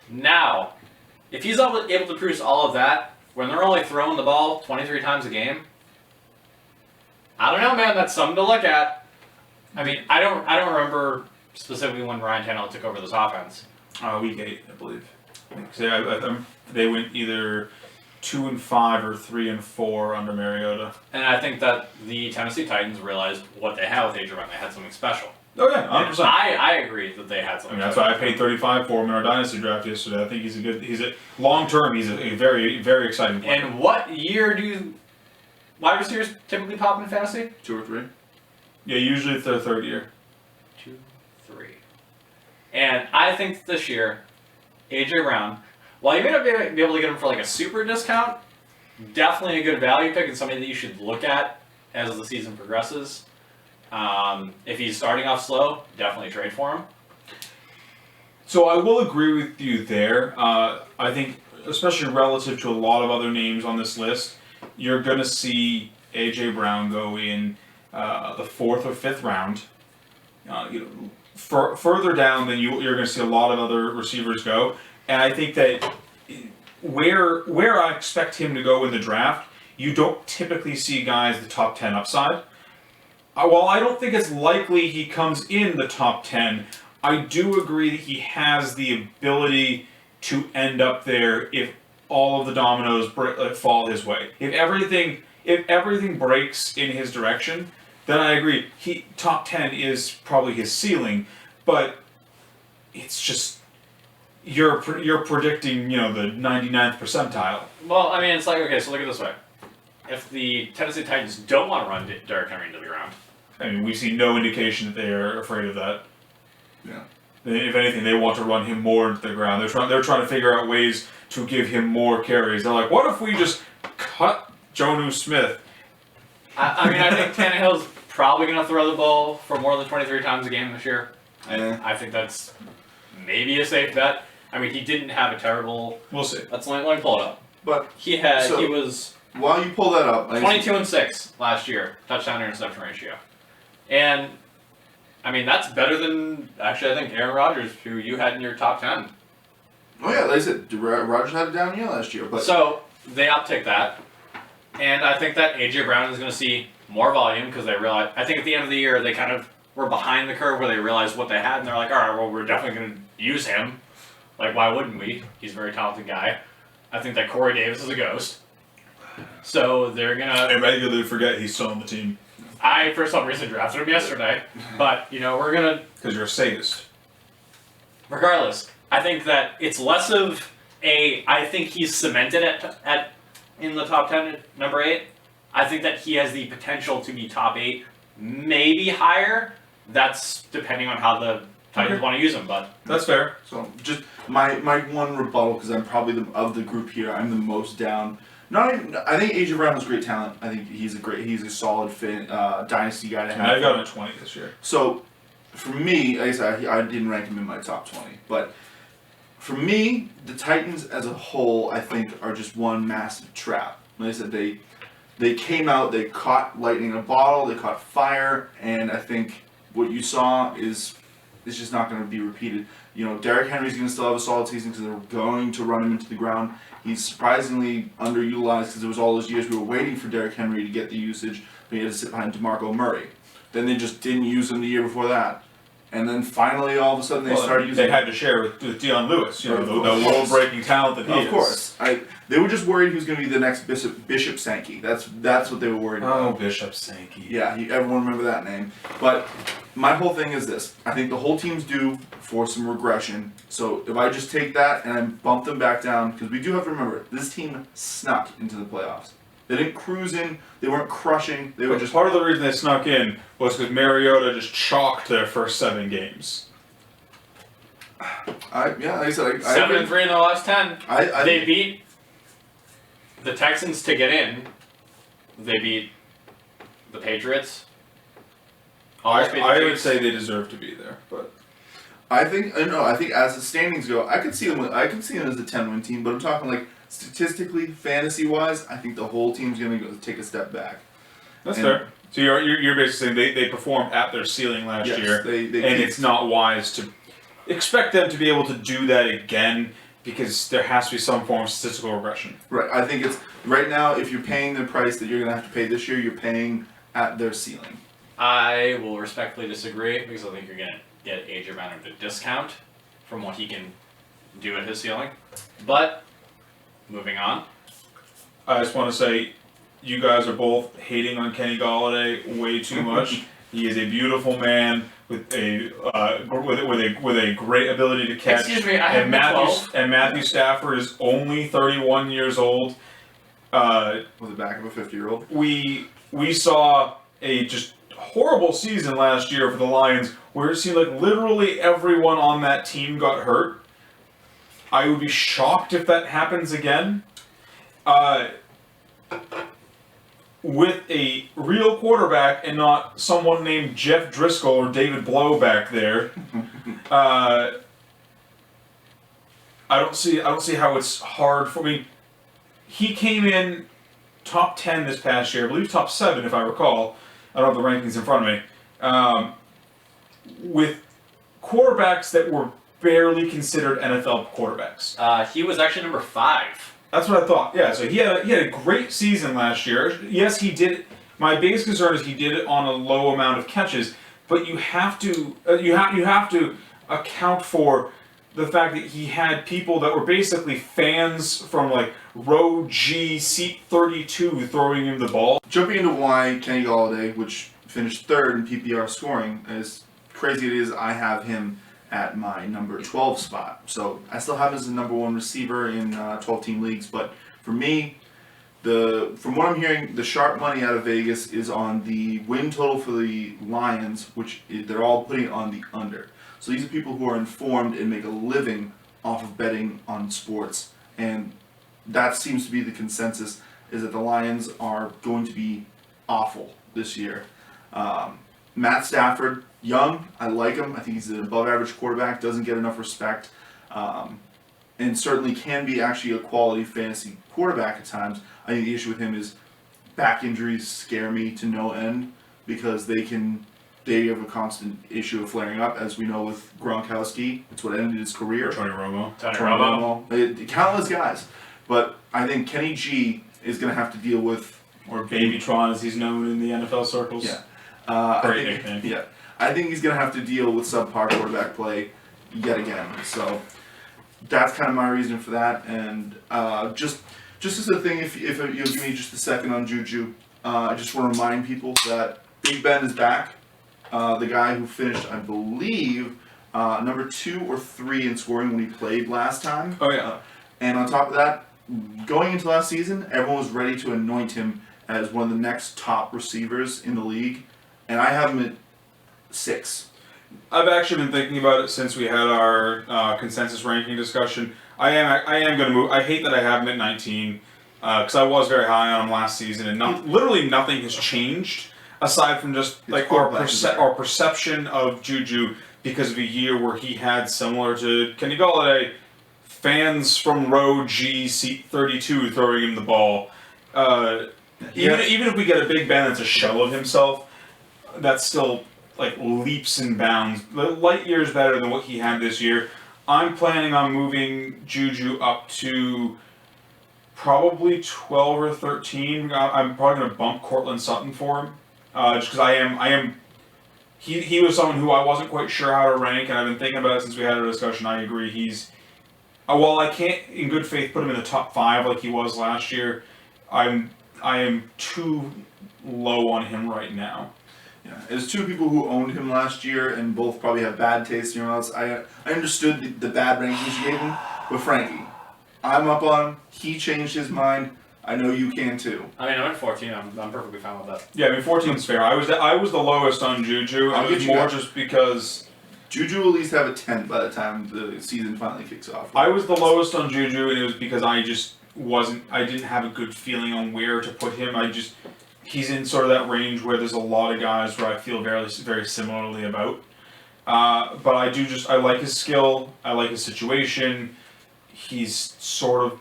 Now, if he's able to produce all of that when they're only throwing the ball 23 times a game, I don't know, man. That's something to look at. I mean, I don't remember specifically when Ryan Tannehill took over this offense. Week 8, I believe. They went either 2-5 or 3-4 under Mariota. And I think that the Tennessee Titans realized what they had with A.J. Brown. They had something special. Oh yeah, 100%. I agree that they had something. That's why I paid 35 for him in our dynasty draft yesterday. I think he's a long term. He's a very, very exciting player. And what year do wide receivers typically pop in fantasy? 2 or 3? Yeah, usually it's their 3rd year. 2, 3. And I think this year, A.J. Brown, while you may not be able to get him for like a super discount, definitely a good value pick and somebody that you should look at as the season progresses. If he's starting off slow, definitely trade for him. So I will agree with you there. I think, especially relative to a lot of other names on this list, you're going to see A.J. Brown go in the 4th or 5th round. Further down than you're going to see a lot of other receivers go. And I think that where I expect him to go in the draft, you don't typically see guys the top 10 upside. While I don't think it's likely he comes in the top 10, I do agree that he has the ability to end up there if all of the dominoes fall his way. If everything breaks in his direction, then I agree. Top 10 is probably his ceiling, but it's just you're predicting the 99th percentile. Well, I mean, it's like, okay, so look at it this way. If the Tennessee Titans don't want to run Derrick Henry into the ground. I mean, we see no indication that they are afraid of that. Yeah. If anything, they want to run him more into the ground. They're trying to figure out ways to give him more carries. They're like, what if we just cut Jonnu Smith? I mean, I think Tannehill's probably going to throw the ball for more than 23 times a game this year. I think that's maybe a safe bet. I mean, he didn't have a terrible. We'll see. Let me pull it up. But he was while you pull that up, 22-6 last year, touchdown to interception ratio, and I mean that's better than actually I think Aaron Rodgers, who you had in your top 10. Oh yeah, like I said, Rodgers had a down year last year, but so they uptick that, and I think that AJ Brown is going to see more volume because they realize. I think at the end of the year they kind of were behind the curve where they realized what they had, and they're like, all right, well we're definitely going to use him. Like why wouldn't we? He's a very talented guy. I think that Corey Davis is a ghost. So they're gonna. I regularly forget he's still on the team. I, for some reason, drafted him yesterday, but we're gonna. Because you're a sadist. Regardless, I think that it's less of a. I think he's cemented at in the top 10, number 8. I think that he has the potential to be top 8, maybe higher. That's depending on how the Titans want to use him, but that's fair. So just my one rebuttal, because I'm probably of the group here, I'm the most down. I think AJ Brown is great talent. I think he's a solid fit, dynasty guy to have. I got him at 20 this year. So for me, like I said, I didn't rank him in my top 20, but for me, the Titans as a whole, I think, are just one massive trap. Like I said, they came out, they caught lightning in a bottle, they caught fire, and I think what you saw is just not going to be repeated. Derrick Henry's going to still have a solid season because they're going to run him into the ground. He's surprisingly underutilized because it was all those years we were waiting for Derrick Henry to get the usage, but he had to sit behind DeMarco Murray. Then they just didn't use him the year before that. And then finally, all of a sudden, they started using. They had to share with Deion Lewis, the world-breaking talent that he is. Of course, they were just worried he was going to be the next Bishop Sankey. That's what they were worried about. Oh, Bishop Sankey. Yeah, everyone remember that name. But my whole thing is this: I think the whole team's due for some regression. So if I just take that and I bump them back down, because we do have to remember this team snuck into the playoffs. They didn't cruise in. They weren't crushing. They were just part of the reason they snuck in was because Mariota just chalked their first 7 games. like I said, 7-3 in the last 10. They think beat the Texans to get in. They beat the Patriots. I would say they deserve to be there, but I think as the standings go, I could see them as a 10-win team. But I'm talking like statistically, fantasy-wise, I think the whole team's going to take a step back. That's fair. So you're basically saying they performed at their ceiling last year, and it's not wise to expect them to be able to do that again because there has to be some form of statistical regression. Right. I think it's right now. If you're paying the price that you're going to have to pay this year, you're paying at their ceiling. I will respectfully disagree because I think you're going to get AJ Brown at a discount from what he can do at his ceiling. But moving on. I just want to say, you guys are both hating on Kenny Golladay way too much. He is a beautiful man with a great ability to catch. Excuse me, I have Matthew Stafford is only 31 years old. With the back of a 50-year-old. We saw a just horrible season last year for the Lions, where it seemed like literally everyone on that team got hurt. I would be shocked if that happens again. With a real quarterback and not someone named Jeff Driscoll or David Blow back there, I don't see how it's hard for me. He came in top 10 this past year, I believe top 7 if I recall. I don't have the rankings in front of me. With quarterbacks that were barely considered NFL quarterbacks. He was actually number 5. That's what I thought. Yeah, so he had a great season last year. Yes, he did. My biggest concern is he did it on a low amount of catches, but you have to account for the fact that he had people that were basically fans from like row G, seat 32, throwing him the ball. Jumping into why Kenny Golladay, which finished 3rd in PPR scoring, is crazy it is, I have him at my number 12 spot. So I still have him as the number 1 receiver in 12-team leagues. But for me, from what I'm hearing, the sharp money out of Vegas is on the win total for the Lions, which they're all putting on the under. So these are people who are informed and make a living off of betting on sports. And that seems to be the consensus, is that the Lions are going to be awful this year. Matt Stafford, young, I like him. I think he's an above-average quarterback, doesn't get enough respect, and certainly can be actually a quality fantasy quarterback at times. I think the issue with him is back injuries scare me to no end because they have a constant issue of flaring up, as we know with Gronkowski. It's what ended his career. Tony Romo. Tony Romo. Countless guys. But I think Kenny G is going to have to deal with... Or Babytron, as he's known in the NFL circles. Yeah. Great nickname. Yeah. I think he's going to have to deal with subpar quarterback play yet again. So that's kind of my reason for that. And just as a thing, if you'll give me just a second on Juju, I just want to remind people that Big Ben is back. The guy who finished, I believe, number 2 or 3 in scoring when he played last time. Oh, yeah. And on top of that, going into last season, everyone was ready to anoint him as one of the next top receivers in the league. And I have him at 6. I've actually been thinking about it since we had our consensus ranking discussion. I am going to move. I hate that I have him at 19 because I was very high on him last season, and literally nothing has changed aside from just like our perception of Juju because of a year where he had, similar to Kenny Golladay, fans from row G seat 32 throwing him the ball. Even if we get a Big Ben that's a shell of himself, that's still like leaps and bounds, light years better than what he had this year. I'm planning on moving Juju up to probably 12 or 13. I'm probably going to bump Cortland Sutton for him, just because he was someone who I wasn't quite sure how to rank, and I've been thinking about it since we had a discussion. I agree, he's while I can't in good faith put him in the top 5 like he was last year, I am too low on him right now. Yeah, as 2 people who owned him last year and both probably have bad taste in your mouths, I understood the bad rankings you gave him, but Frankie, I'm up on him. He changed his mind. I know you can too. I mean, I'm at 14. I'm perfectly fine with that. Yeah, I mean 14's fair. I was the lowest on Juju. It was more just because Juju will at least have a 10 by the time the season finally kicks off. I was the lowest on Juju, and it was because I didn't have a good feeling on where to put him. He's in sort of that range where there's a lot of guys where I feel very, very similarly about. But I like his skill. I like his situation. He's sort of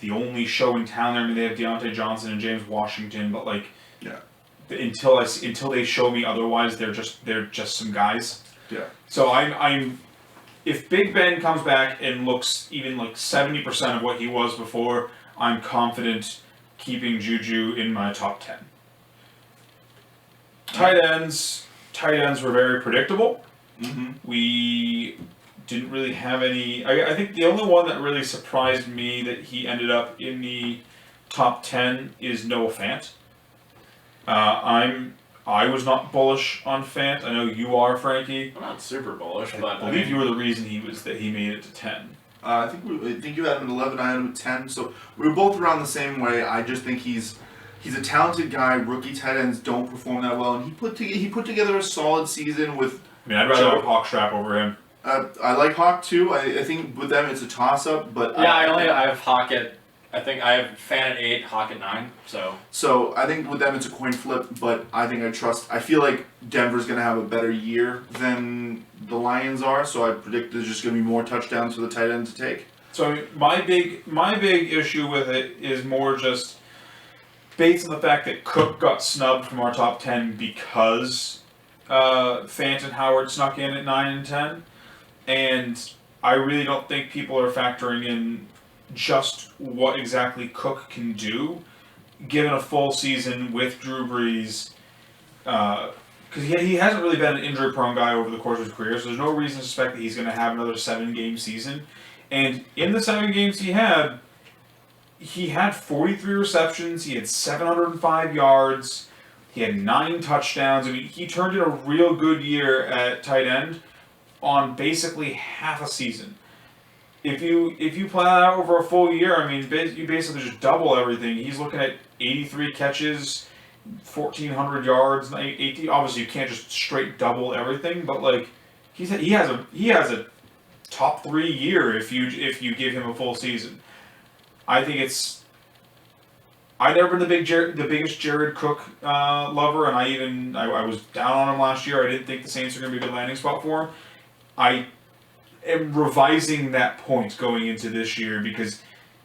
the only show in town there. I mean, they have Deontay Johnson and James Washington, but until they show me otherwise, they're just some guys. Yeah. So I'm if Big Ben comes back and looks even like 70% of what he was before, I'm confident keeping Juju in my top 10. Tight ends were very predictable. Mm-hmm. We didn't really have any. I think the only one that really surprised me that he ended up in the top 10 is Noah Fant. I was not bullish on Fant. I know you are, Frankie. I'm not super bullish, but I believe you were the reason he made it to 10. I think you had him at 11. I had him at 10. So we were both around the same way. I just think he's a talented guy. Rookie tight ends don't perform that well, and he put together a solid season with. I mean, I'd rather have Hawkstrap over him. I like Hawk too. I think with them it's a toss up, but yeah, I have Hawk at. I think I have Fan at 8, Hawk at 9. So I think with them it's a coin flip, but I think I feel like Denver's gonna have a better year than the Lions are. So I predict there's just gonna be more touchdowns for the tight end to take. So I mean, my big issue with it is more just based on the fact that Cook got snubbed from our top 10 because Fant and Howard snuck in at 9 and 10, and I really don't think people are factoring in just what exactly Cook can do given a full season with Drew Brees, because he hasn't really been an injury-prone guy over the course of his career, so there's no reason to suspect that he's going to have another 7-game season. And in the 7 games he had 43 receptions, he had 705 yards, He had 9 touchdowns. I mean, he turned in a real good year at tight end on basically half a season. If you plan that out over a full year, I mean, you basically just double everything. He's looking at 83 catches, 1,400 yards, 80. Obviously, you can't just straight double everything, but like he has a top 3 year if you give him a full season. I think it's. I've never been the biggest Jared Cook lover, and I was down on him last year. I didn't think the Saints were going to be a good landing spot for him. I am revising that point going into this year because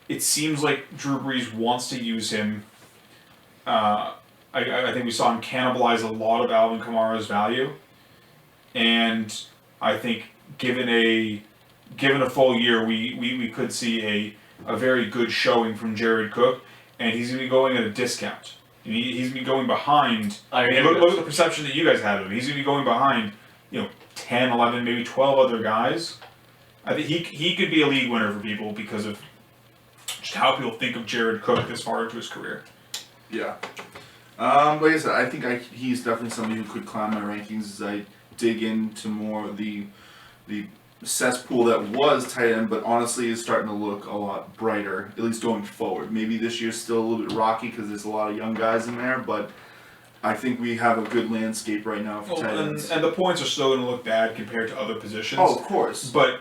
it seems like Drew Brees wants to use him. I think we saw him cannibalize a lot of Alvin Kamara's value, and I think given a full year, we could see a very good showing from Jared Cook. And he's going to be going at a discount. He's going to be going behind. Look at the perception that you guys had of him. He's going to be going behind, 10, 11, maybe 12 other guys. I think he could be a league winner for people because of just how people think of Jared Cook this far into his career. Yeah. Like I said, I think he's definitely somebody who could climb my rankings as I dig into more of the cesspool that was tight end, but honestly is starting to look a lot brighter, at least going forward. Maybe this year's still a little bit rocky because there's a lot of young guys in there, but I think we have a good landscape right now for tight ends. And the points are still going to look bad compared to other positions. Oh, of course. But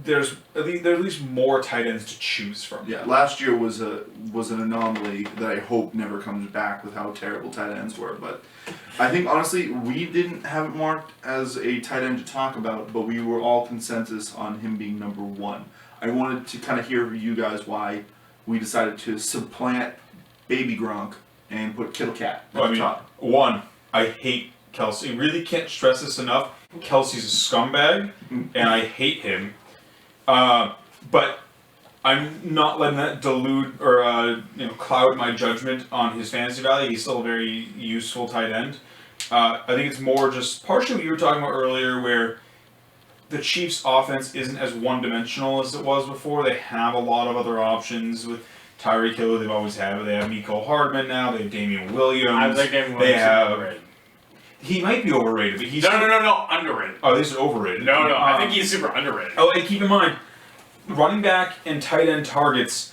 there's at least more tight ends to choose from. Yeah, last year was an anomaly that I hope never comes back with how terrible tight ends were. But I think honestly we didn't have it marked as a tight end to talk about, but we were all consensus on him being number 1. I wanted to kind of hear from you guys why we decided to supplant Baby Gronk and put Kittle Cat at the top. 1, I hate Kelsey. Really can't stress this enough. Kelsey's a scumbag, and I hate him. But I'm not letting that delude or cloud my judgment on his fantasy value. He's still a very useful tight end. I think it's more just partially what you were talking about earlier, where the Chiefs' offense isn't as one-dimensional as it was before. They have a lot of other options with Tyreek Hill. They've always had. They have Mecole Hardman now. They have Damian Williams. I think Damian Williams is overrated. He might be overrated, but he's no, underrated. Oh, this is overrated. No, I think he's super underrated. Oh, and keep in mind, running back and tight end targets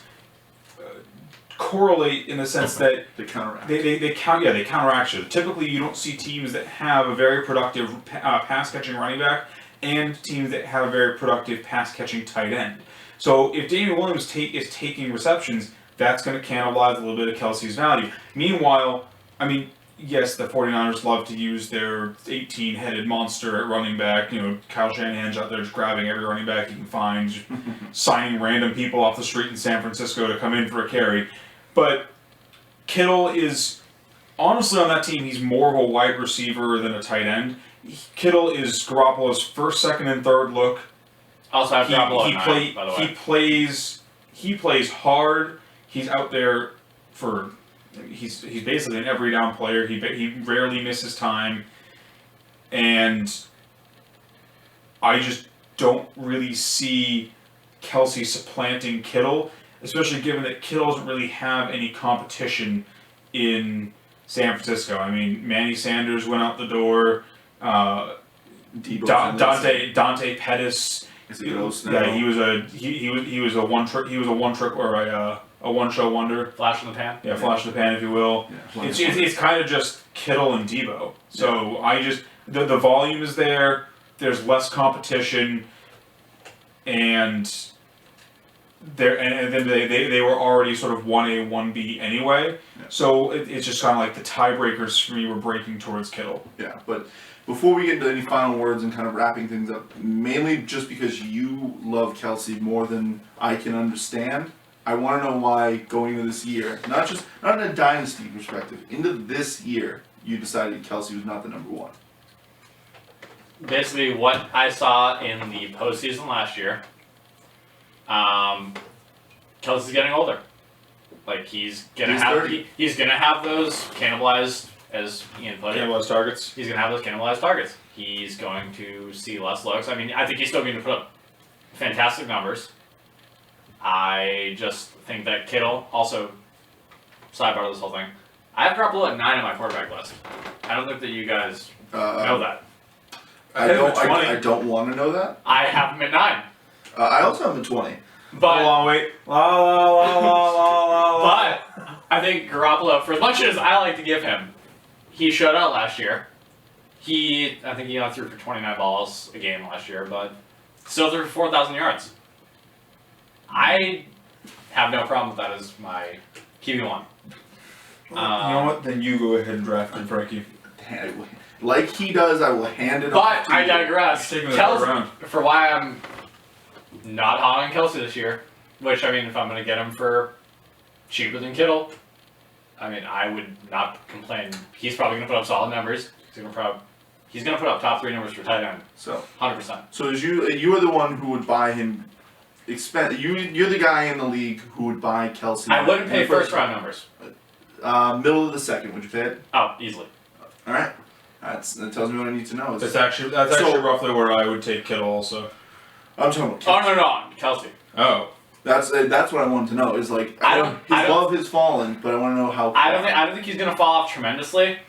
correlate in the sense that they counteract. They counteract you. Typically, you don't see teams that have a very productive pass catching running back and teams that have a very productive pass catching tight end. So if Damian Williams is taking receptions, that's going to cannibalize a little bit of Kelsey's value. Meanwhile, I mean, yes, the 49ers love to use their 18-headed monster at running back. Kyle Shanahan's out there just grabbing every running back he can find, just signing random people off the street in San Francisco to come in for a carry. But Kittle is, honestly on that team, he's more of a wide receiver than a tight end. Kittle is Garoppolo's first, second, and third look. Also have Garoppolo at 9, by the way. He plays hard. He's out there for... He's basically an every down player. He rarely misses time, and I just don't really see Kelsey supplanting Kittle, especially given that Kittle doesn't really have any competition in San Francisco. I mean, Manny Sanders went out the door. Dante Pettis. Is he close now? Yeah, he was a one trick or a one-show wonder. Flash in the pan? Yeah, flash in the pan, if you will. Yeah, it's kind of just Kittle and Debo. So I just... The volume is there. There's less competition. And then they were already sort of 1A, 1B anyway. Yeah. So it's just kind of like the tiebreakers for me were breaking towards Kittle. Yeah, but before we get into any final words and kind of wrapping things up, mainly just because you love Kelsey more than I can understand, I want to know why going into this year, not in a dynasty perspective, into this year, you decided Kelsey was not the number 1. Basically, what I saw in the postseason last year, Kelsey's getting older. Like he's gonna have those cannibalized, as Ian put it. Cannibalized targets. He's gonna have those cannibalized targets. He's going to see less looks. I mean, I think he's still going to put up fantastic numbers. I just think that Kittle, also, sidebar of this whole thing, I have Garoppolo at 9 on my quarterback list. I don't think that you guys know that. I don't want to know that. I have him at 9. I also have him at 20. But Hold on, wait. But I think Garoppolo, for as much as I like to give him, he showed out last year. I think he threw for 29 balls a game last year, but still threw for 4,000 yards. I have no problem with that as my QB1. You know what? Then you go ahead and draft him, Frankie. Like he does, I will hand it off. But I He's digress. taking the third round. For why I'm not hot on Kelsey this year, which, I mean, if I'm going to get him for cheaper than Kittle, I mean, I would not complain. He's probably going to put up solid numbers. He's going to put up top 3 numbers for tight end. So 100%. So you are the one who would buy him. You're the guy in the league who would buy Kelsey. I wouldn't pay first round numbers. Middle of the second, would you pay it? Oh, easily. All right. That tells me what I need to know. That's actually roughly where I would take Kittle also. I'm talking about Oh, Kelsey. no, Kelsey. Oh. That's what I wanted to know. Is like his love has fallen, but I want to know how. I don't think he's going to fall off tremendously.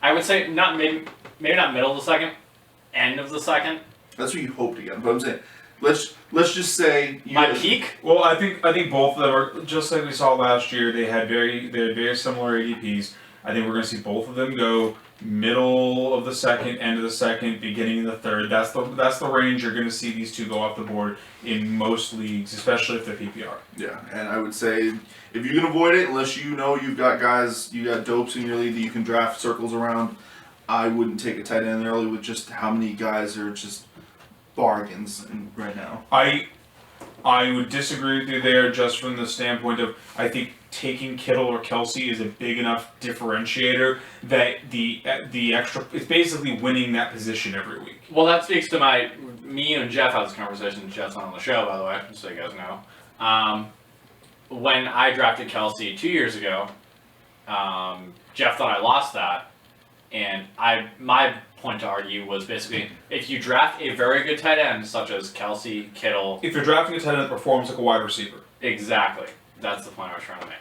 I would say maybe not middle of the second, end of the second. That's what you hope to get. But I'm saying, let's just say My peak. Well, I think both of them are just like we saw last year. They had very similar ADPs. I think we're going to see both of them go middle of the second, end of the second, beginning of the third. That's the range you're going to see these two go off the board in most leagues, especially if they're PPR. Yeah, and I would say if you can avoid it, unless you know you've got dopes in your league that you can draft circles around, I wouldn't take a tight end early with just how many guys are just bargains right now. I would disagree with you there just from the standpoint of I think taking Kittle or Kelsey is a big enough differentiator that the extra it's basically winning that position every week. Well, that speaks to me and Jeff had this conversation. Jeff's not on the show, by the way, just so you guys know. When I drafted Kelsey 2 years ago, Jeff thought I lost that, and my point to argue was basically if you draft a very good tight end such as Kelsey, Kittle. If you're drafting a tight end that performs like a wide receiver. Exactly. That's the point I was trying to make.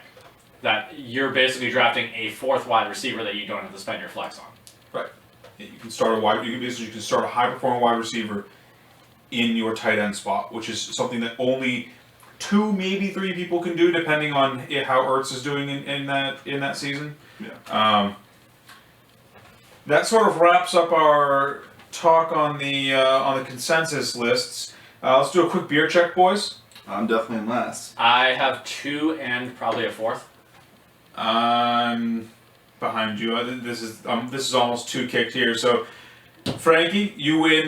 That you're basically drafting a 4th wide receiver that you don't have to spend your flex on. Right. You can start a high performing wide receiver in your tight end spot, which is something that only 2, maybe 3 people can do, depending on how Ertz is doing in that season. Yeah. That sort of wraps up our talk on the consensus lists. Let's do a quick beer check, boys. I'm definitely in last. I have 2 and probably a 4th. I'm behind you. This is almost 2 kicked here. So, Frankie, you win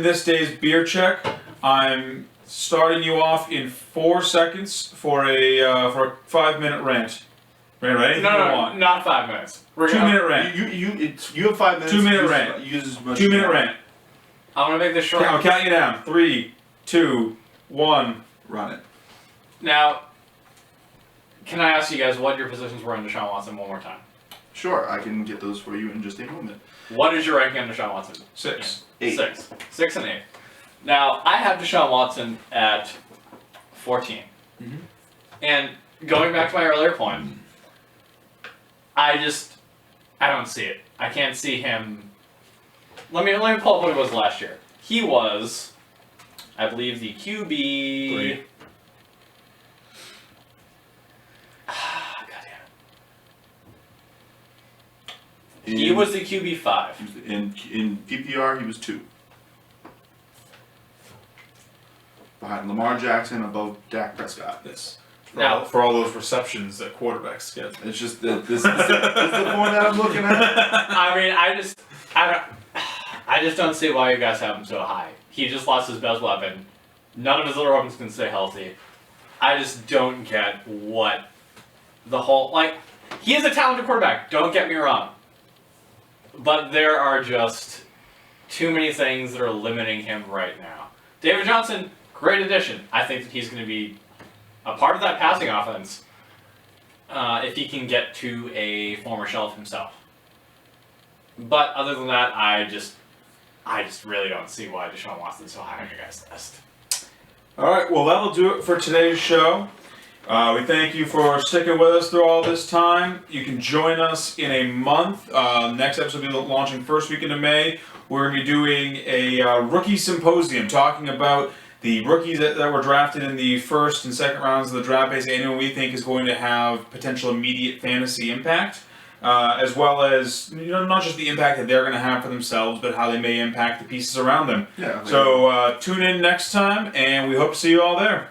this day's beer check. I'm starting you off in 4 seconds for a 5-minute rant. Right? No, not 5 minutes. 2-minute rant. You have 5 minutes. 2-minute rant. Use as much. 2-minute rant. I'm gonna make this short. I'll count you down. 3, 2, 1. Run it. Now, can I ask you guys what your positions were on Deshaun Watson one more time? Sure, I can get those for you in just a moment. What is your ranking on Deshaun Watson? 6. 8. 6 and 8. Now, I have Deshaun Watson at 14. Mm-hmm. And going back to my earlier point, I don't see it. I can't see him. Let me pull up what he was last year. He was, I believe, the QB. 3. He was the QB 5. In PPR, he was 2. Behind Lamar Jackson, above Dak Prescott. Yes. Now, For all those receptions that quarterbacks get. It's just that this is the point that I'm looking at. I mean, I just don't see why you guys have him so high. He just lost his best weapon. None of his other weapons can stay healthy. I just don't get what the whole he is a talented quarterback. Don't get me wrong. But there are just too many things that are limiting him right now. David Johnson, great addition. I think that he's going to be a part of that passing offense if he can get to a former shelf himself. But other than that, I just really don't see why Deshaun Watson's so high on your guys' list. All right, well, that'll do it for today's show. We thank you for sticking with us through all this time. You can join us in a month. Next episode will be launching first weekend of May. We're going to be doing a rookie symposium talking about the rookies that were drafted in the first and second rounds of the draft, basically anyone we think is going to have potential immediate fantasy impact, as well as not just the impact that they're going to have for themselves, but how they may impact the pieces around them. Yeah. So tune in next time, and we hope to see you all there.